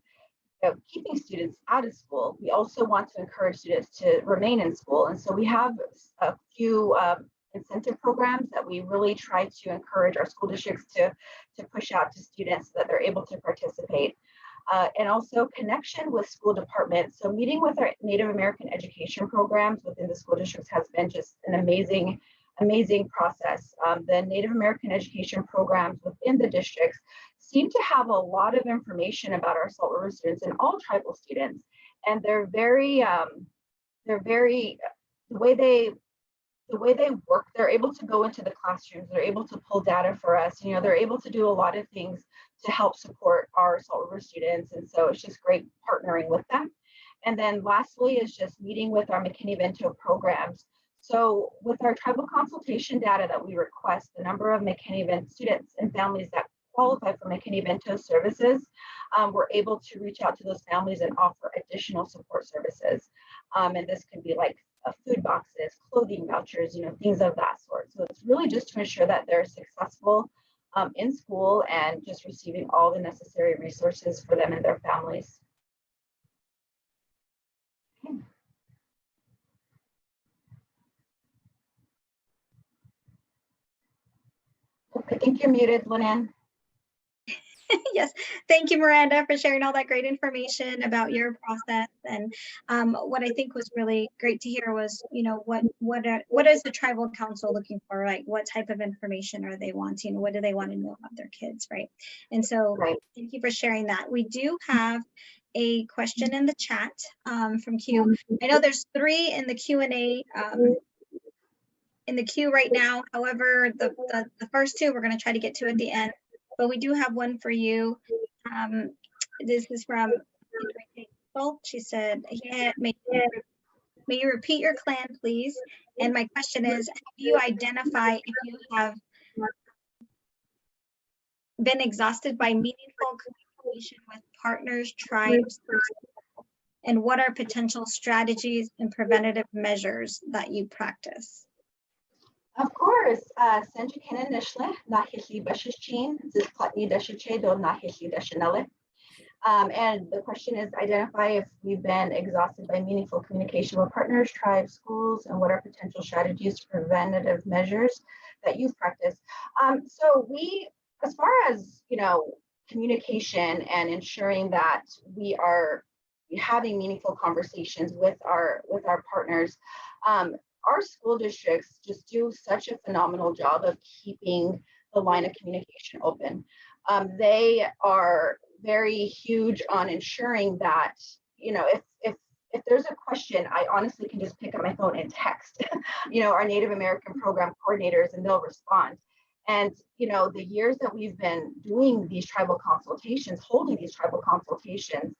keeping students out of school, we also want to encourage students to remain in school. And so we have a few incentive programs that we really try to encourage our school districts to push out to students so that they're able to participate. And also connection with school departments. So meeting with our Native American education programs within the school districts has been just an amazing process. The Native American education programs within the districts seem to have a lot of information about our Salt River students and all tribal students. And they're very, the way the way they work, they're able to go into the classrooms, they're able to pull data for us, you know, they're able to do a lot of things to help support our Salt River students. And so it's just great partnering with them. And then lastly is just meeting with our McKinney-Vento programs. So with our tribal consultation data that we request, the number of McKinney-Vento students and families that qualify for McKinney-Vento services, we're able to reach out to those families and offer additional support services. And this can be like food boxes, clothing vouchers, you know, things of that sort. So it's really just to ensure that they're successful in school and just receiving all the necessary resources for them and their families. I think you're muted, Linan. Yes, thank you, Miranda, for sharing all that great information about your process. And what I think was really great to hear was, you know, what is the tribal council looking for, right? What type of information are they wanting? What do they want to know about their kids, right? And so thank you for sharing that. We do have a question in the chat from Q. I know there's 3 in the Q&A in the queue right now. However, the first 2 we're going to try to get to at the end. But we do have one for you. This is from she said, yeah, may you repeat your clan, please? And my question is, have you identify if you have been exhausted by meaningful communication with partners, tribes, and what are potential strategies and preventative measures that you practice? Of course, Sanjikana Nishle, Nahili Bashichin, Zisplatni Dashiche, Do Nahili Dashinale. And the question is, identify if we've been exhausted by meaningful communication with partners, tribes, schools, and what are potential strategies, preventative measures that you've practiced. So we, as far as, you know, communication and ensuring that we are having meaningful conversations with our partners, our school districts just do such a phenomenal job of keeping the line of communication open. They are very huge on ensuring that, you know, if there's a question, I honestly can just pick up my phone and text, you know, our Native American program coordinators, and they'll respond. And, you know, the years that we've been doing these tribal consultations, holding these tribal consultations,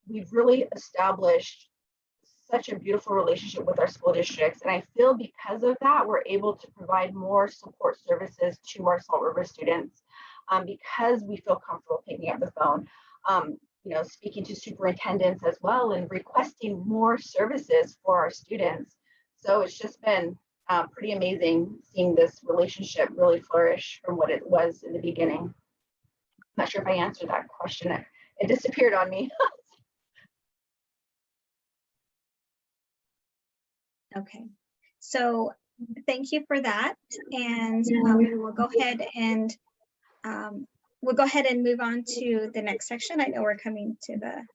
we've really established such a beautiful relationship with our school districts. And I feel because of that, we're able to provide more support services to our Salt River students because we feel comfortable picking up the phone, you know, speaking to superintendents as well and requesting more services for our students. So it's just been pretty amazing seeing this relationship really flourish from what it was in the beginning. I'm not sure if I answered that question. It disappeared on me. Okay, so thank you for that, and we will go ahead and move on to the next section. I know we're coming to the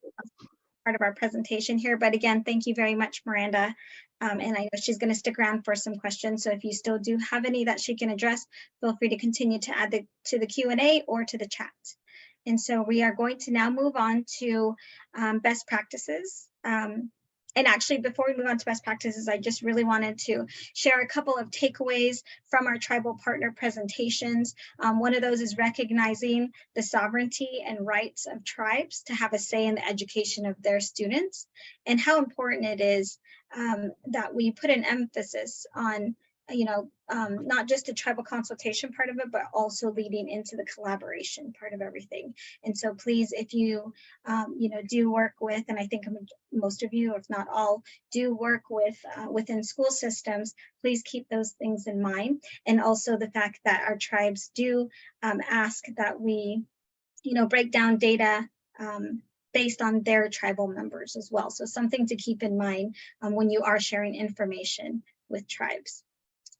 part of our presentation here, but again, thank you very much, Miranda. And I know she's going to stick around for some questions, so if you still do have any that she can address, feel free to continue to add to the Q&A or to the chat. And so we are going to now move on to best practices. And actually, before we move on to best practices, I just really wanted to share a couple of takeaways from our tribal partner presentations. One of those is recognizing the sovereignty and rights of tribes to have a say in the education of their students, and how important it is that we put an emphasis on, you know, not just the tribal consultation part of it, but also leading into the collaboration part of everything. And so please, if you, you know, do work with, and I think most of you, if not all, do work with within school systems, please keep those things in mind. And also the fact that our tribes do ask that we, you know, break down data based on their tribal members as well. So something to keep in mind when you are sharing information with tribes.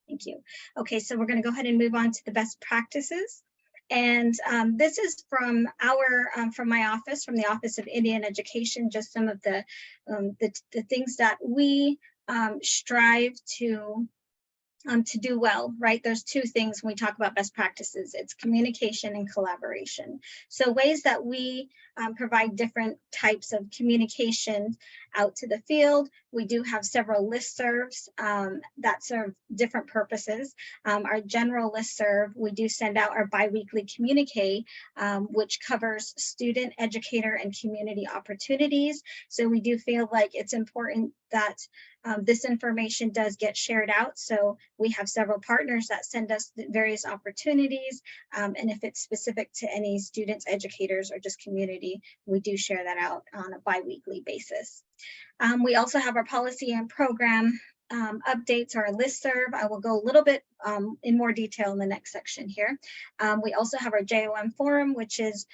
Thank you. Okay, so we're going to go ahead and move on to the best practices. And this is from my office, from the Office of Indian Education, just some of the things that we strive to do well, right? There's 2 things when we talk about best practices. It's communication and collaboration. So ways that we provide different types of communication out to the field. We do have several listservs that serve different purposes. Our general listserv, we do send out our biweekly communique, which covers student, educator, and community opportunities. So we do feel like it's important that this information does get shared out. So we have several partners that send us various opportunities. And if it's specific to any students, educators, or just community, we do share that out on a bi-weekly basis. We also have our policy and program updates, our listserv. I will go a little bit in more detail in the next section here. We also have our JOM forum, which is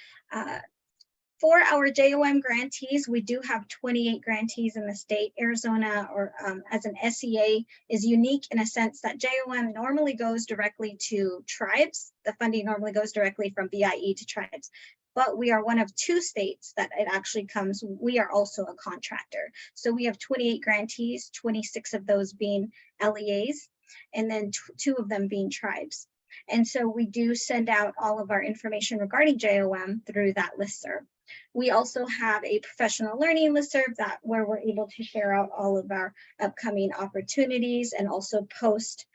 for our JOM grantees. We do have 28 grantees in the state. Arizona, or as an SEA, is unique in a sense that JOM normally goes directly to tribes. The funding normally goes directly from BIE to tribes. But we are one of 2 states that it actually comes. We are also a contractor. So we have 28 grantees, 26 of those being LEAs, and then 2 of them being tribes. And so we do send out all of our information regarding JOM through that listserv. We also have a professional learning listserv where we're able to share out all of our upcoming opportunities and also post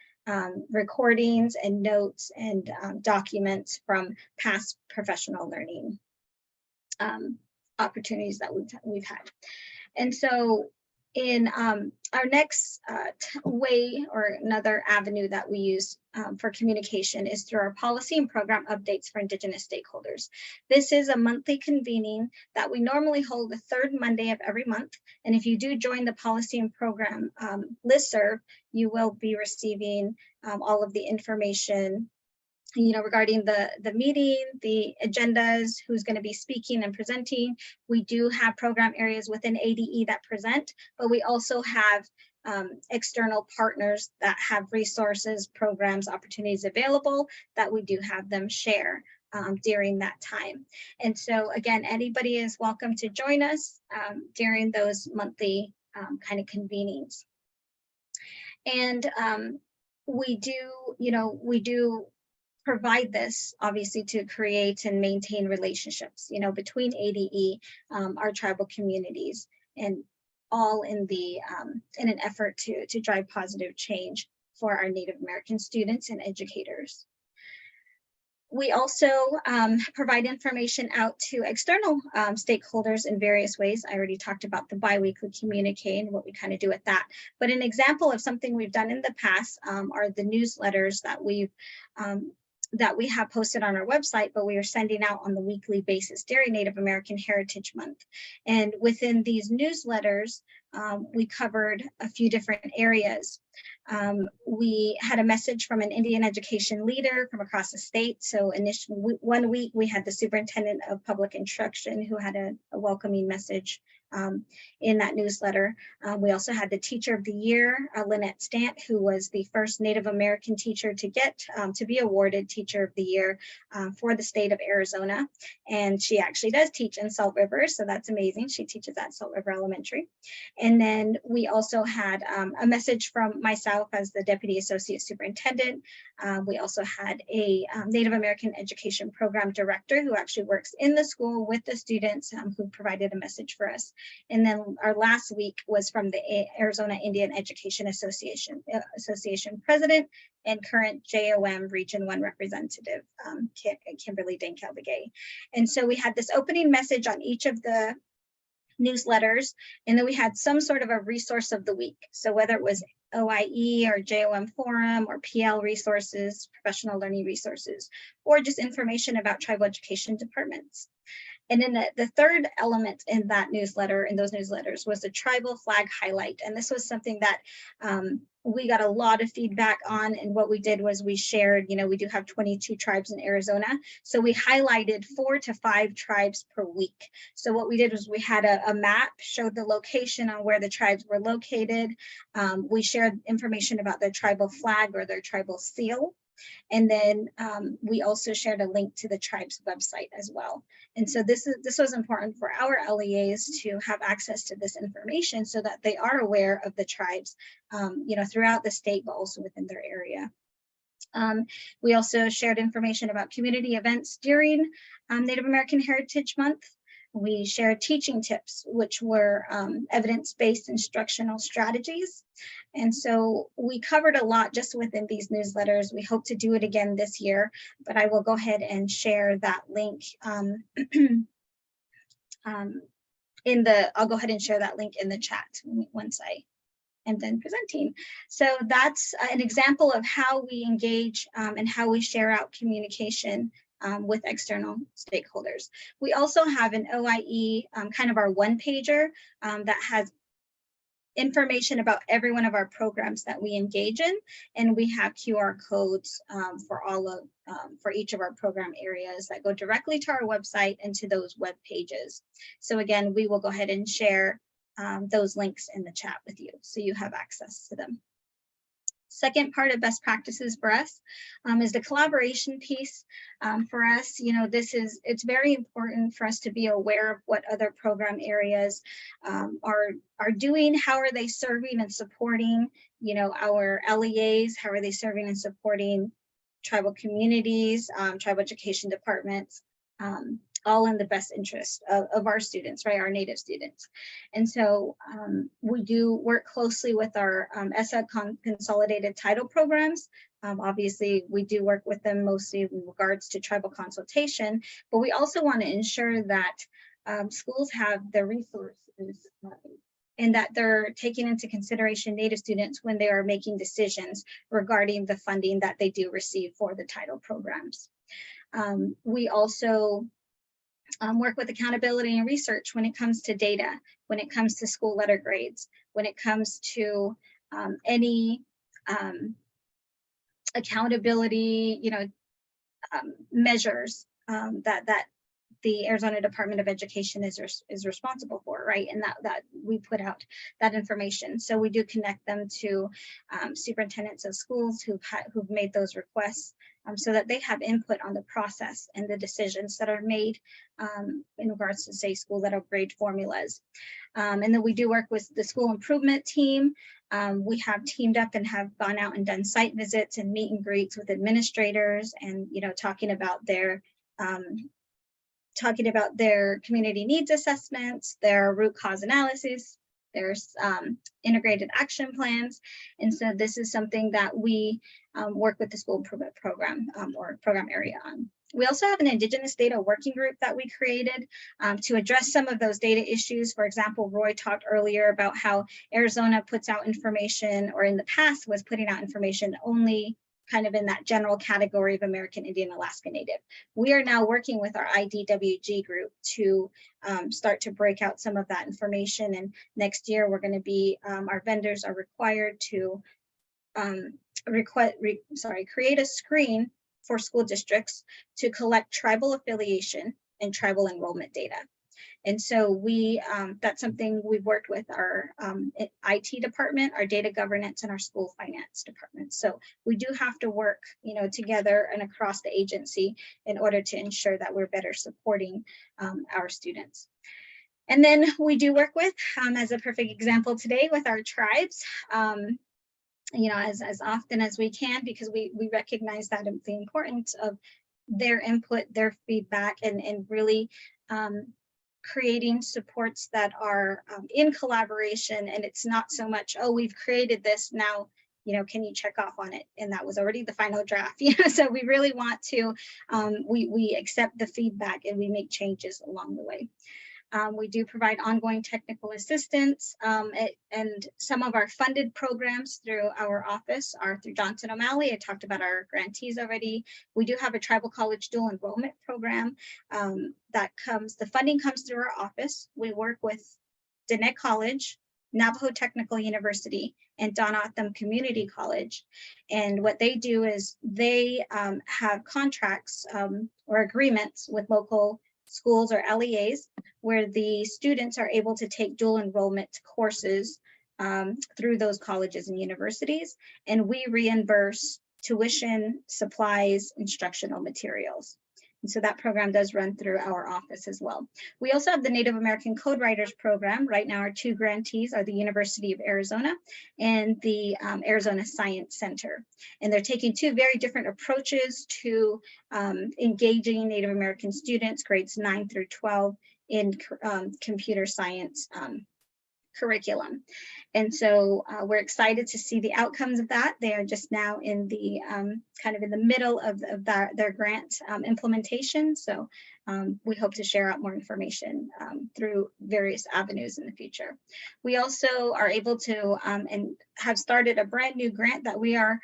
recordings and notes and documents from past professional learning opportunities that we've had. And so in our next way, or another avenue that we use for communication, is through our policy and program updates for Indigenous stakeholders. This is a monthly convening that we normally hold the 3rd Monday of every month. And if you do join the policy and program listserv, you will be receiving all of the information, regarding the meeting, the agendas, who's going to be speaking and presenting. We do have program areas within ADE that present, but we also have external partners that have resources, programs, opportunities available that we do have them share during that time. And so again, anybody is welcome to join us during those monthly kind of convenings. And we do provide this obviously to create and maintain relationships, between ADE, our tribal communities, and all in an effort to drive positive change for our Native American students and educators. We also provide information out to external stakeholders in various ways. I already talked about the biweekly communique and what we kind of do with that. But an example of something we've done in the past are the newsletters that we have posted on our website, but we are sending out on the weekly basis during Native American Heritage Month. And within these newsletters, we covered a few different areas. We had a message from an Indian education leader from across the state. So initially, 1 week we had the superintendent of public instruction who had a welcoming message in that newsletter. We also had the Teacher of the Year, Lynette Stant, who was the first Native American teacher to get to be awarded Teacher of the Year for the state of Arizona. And she actually does teach in Salt River, so that's amazing. She teaches at Salt River Elementary. And then we also had a message from myself as the Deputy Associate Superintendent. We also had a Native American Education Program Director who actually works in the school with the students, who provided a message for us. And then our last week was from the Arizona Indian Education Association President and current JOM Region 1 Representative, Kimberly Dane-Calvegay. And so we had this opening message on each of the newsletters, and then we had some sort of a resource of the week. So whether it was OIE or JOM Forum or PL resources, professional learning resources, or just information about tribal education departments. And then the third element in that newsletter, in those newsletters, was the tribal flag highlight. And this was something that we got a lot of feedback on. And what we did was we shared, we do have 22 tribes in Arizona. So we highlighted 4 to 5 tribes per week. So what we did was we had a map, showed the location on where the tribes were located. We shared information about their tribal flag or their tribal seal. And then we also shared a link to the tribe's website as well. And so this was important for our LEAs to have access to this information so that they are aware of the tribes, throughout the state, but also within their area. We also shared information about community events during Native American Heritage Month. We shared teaching tips, which were evidence-based instructional strategies. And so we covered a lot just within these newsletters. We hope to do it again this year, but I will go ahead and share that link I'll go ahead and share that link in the chat once I am done presenting. So that's an example of how we engage and how we share out communication with external stakeholders. We also have an OIE, kind of our one pager that has information about every one of our programs that we engage in, and we have QR codes for for each of our program areas that go directly to our website and to those web pages. So again, we will go ahead and share those links in the chat with you so you have access to them. Second part of best practices for us is the collaboration piece. For us, it's very important for us to be aware of what other program areas are doing. How are they serving and supporting, our LEAs? How are they serving and supporting tribal communities, tribal education departments, all in the best interest of our students, right, our Native students. And so we do work closely with our ESSA consolidated title programs. Obviously, we do work with them mostly in regards to tribal consultation, but we also want to ensure that schools have the resources and that they're taking into consideration Native students when they are making decisions regarding the funding that they do receive for the title programs. We also work with accountability and research when it comes to data, when it comes to school letter grades, when it comes to any accountability, measures that the Arizona Department of Education is responsible for, right? And that we put out that information. So we do connect them to superintendents of schools who've made those requests so that they have input on the process and the decisions that are made in regards to, say, school letter grade formulas. And then we do work with the school improvement team. We have teamed up and have gone out and done site visits and meet and greets with administrators and, talking about their community needs assessments, their root cause analysis, there's integrated action plans. And so this is something that we work with the school improvement program or program area on. We also have an Indigenous data working group that we created to address some of those data issues. For example, Roy talked earlier about how Arizona puts out information, or in the past was putting out information only kind of in that general category of American Indian Alaska Native. We are now working with our IDWG group to start to break out some of that information. And next year we're going to be, our vendors are required to create a screen for school districts to collect tribal affiliation and tribal enrollment data. And so that's something we've worked with our IT department, our data governance, and our school finance department. So we do have to work, together and across the agency in order to ensure that we're better supporting our students. And then we do work with, as a perfect example today, with our tribes, as often as we can, because we recognize that the importance of their input, their feedback, and really creating supports that are in collaboration. And it's not so much, oh, we've created this now, can you check off on it? And that was already the final draft. So we really want to, we accept the feedback and we make changes along the way. We do provide ongoing technical assistance, and some of our funded programs through our office are through Johnson O'Malley. I talked about our grantees already. We do have a tribal college dual enrollment program the funding comes through our office. We work with Diné College, Navajo Technical University, and Donatham Community College. And what they do is they have contracts or agreements with local schools or LEAs where the students are able to take dual enrollment courses through those colleges and universities, and we reimburse tuition, supplies, instructional materials. And so that program does run through our office as well. We also have the Native American Code Writers program. Right now, our two grantees are the University of Arizona and the Arizona Science Center. And they're taking two very different approaches to engaging Native American students, grades 9 through 12, in computer science curriculum. And so we're excited to see the outcomes of that. They are just now in the kind of in the middle of their grant implementation. So we hope to share out more information through various avenues in the future. We also are able to and have started a brand new grant that we are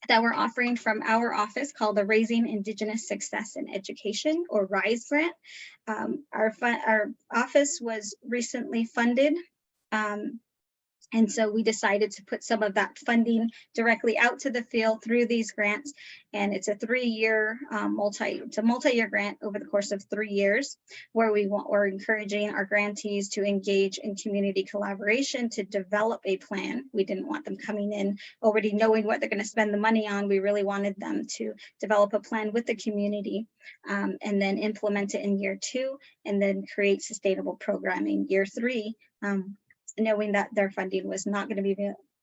that we're offering from our office called the Raising Indigenous Success in Education, or RISE grant. Our office was recently funded. And so we decided to put some of that funding directly out to the field through these grants. And it's a 3-year multi-year grant over the course of 3 years, where we're encouraging our grantees to engage in community collaboration to develop a plan. We didn't want them coming in already knowing what they're going to spend the money on. We really wanted them to develop a plan with the community and then implement it in year 2, and then create sustainable programming year 3. Knowing that their funding was not going to be,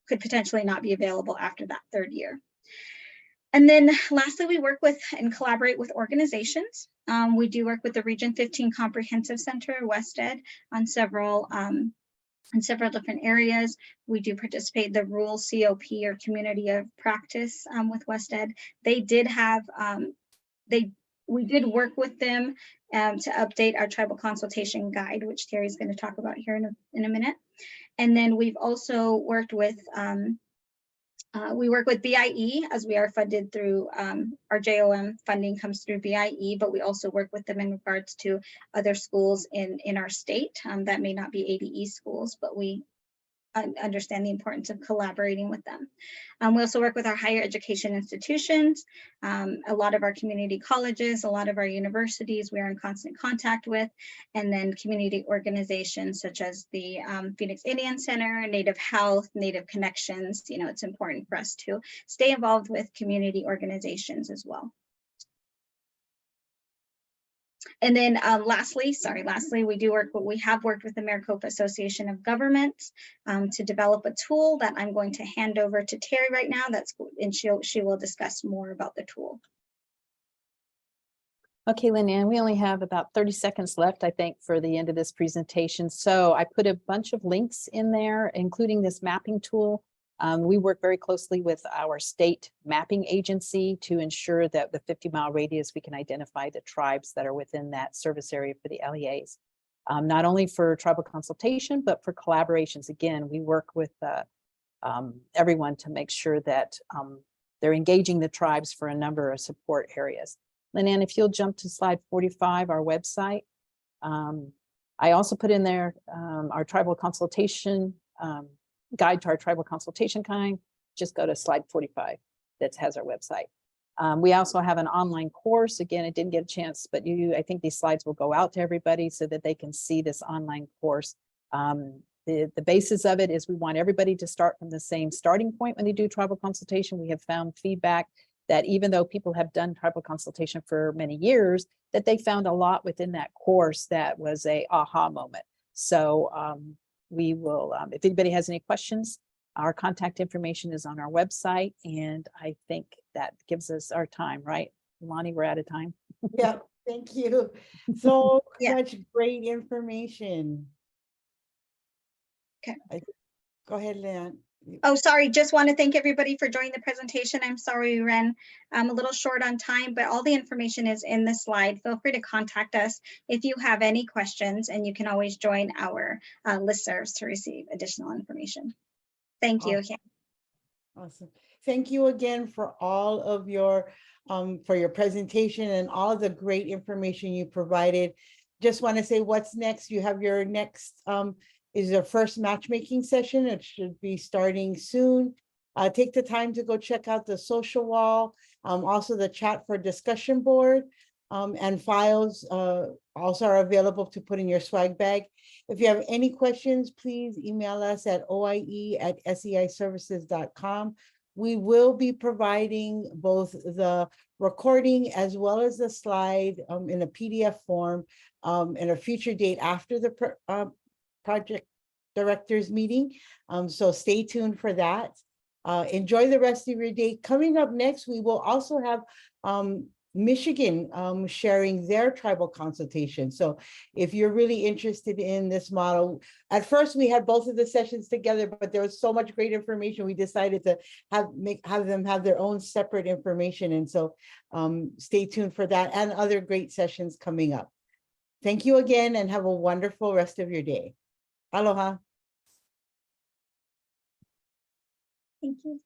could potentially not be available after that 3rd year. And then lastly, we work with and collaborate with organizations. We do work with the Region 15 Comprehensive Center, WestEd, on several different areas. We do participate in the rural COP, or community of practice, with WestEd. They did have, we did work with them to update our tribal consultation guide, which Terry's going to talk about here in a minute. And then we've also worked with, we work with BIE, as we are funded through our JOM funding comes through BIE, but we also work with them in regards to other schools in our state that may not be ADE schools, but we understand the importance of collaborating with them. We also work with our higher education institutions, a lot of our community colleges, a lot of our universities we are in constant contact with, and then community organizations such as the Phoenix Indian Center, Native Health, Native Connections. You know, it's important for us to stay involved with community organizations as well. And then lastly, we have worked with the Maricopa Association of Governments to develop a tool that I'm going to hand over to Terry right now. And she will discuss more about the tool. Okay, Lynn, we only have about 30 seconds left, I think, for the end of this presentation. So I put a bunch of links in there, including this mapping tool. We work very closely with our state mapping agency to ensure that the 50-mile radius, we can identify the tribes that are within that service area for the LEAs. Not only for tribal consultation, but for collaborations. Again, we work with everyone to make sure that they're engaging the tribes for a number of support areas. Lynn, if you'll jump to slide 45, our website. I also put in there our tribal consultation guide to our tribal consultation kind. Just go to slide 45 that has our website. We also have an online course. Again, it didn't get a chance, but I think these slides will go out to everybody so that they can see this online course. The basis of it is we want everybody to start from the same starting point when they do tribal consultation. We have found feedback that even though people have done tribal consultation for many years, that they found a lot within that course that was a aha moment. So we will, if anybody has any questions, our contact information is on our website, and I think that gives us our time, right? Lonnie, we're out of time. Yeah, thank you. So Yeah. much great information. Okay. Go ahead, Leanne. Oh, sorry. Just want to thank everybody for joining the presentation. I'm sorry we ran a little short on time, but all the information is in the slide. Feel free to contact us if you have any questions, and you can always join our listservs to receive additional information. Thank you. Awesome. Thank you again for all of your presentation and all of the great information you provided. Just want to say what's next. You have your next is your first matchmaking session. It should be starting soon. Take the time to go check out the social wall, also the chat for discussion board, and files also are available to put in your swag bag. If you have any questions, please email us at oie@seiservices.com. We will be providing both the recording as well as the slide in a PDF form in a future date after the project directors meeting. So stay tuned for that. Enjoy the rest of your day. Coming up next, we will also have Michigan sharing their tribal consultation. So if you're really interested in this model, at first we had both of the sessions together, but there was so much great information. We decided to have them have their own separate information. And so stay tuned for that and other great sessions coming up. Thank you again and have a wonderful rest of your day. Aloha. Thank you.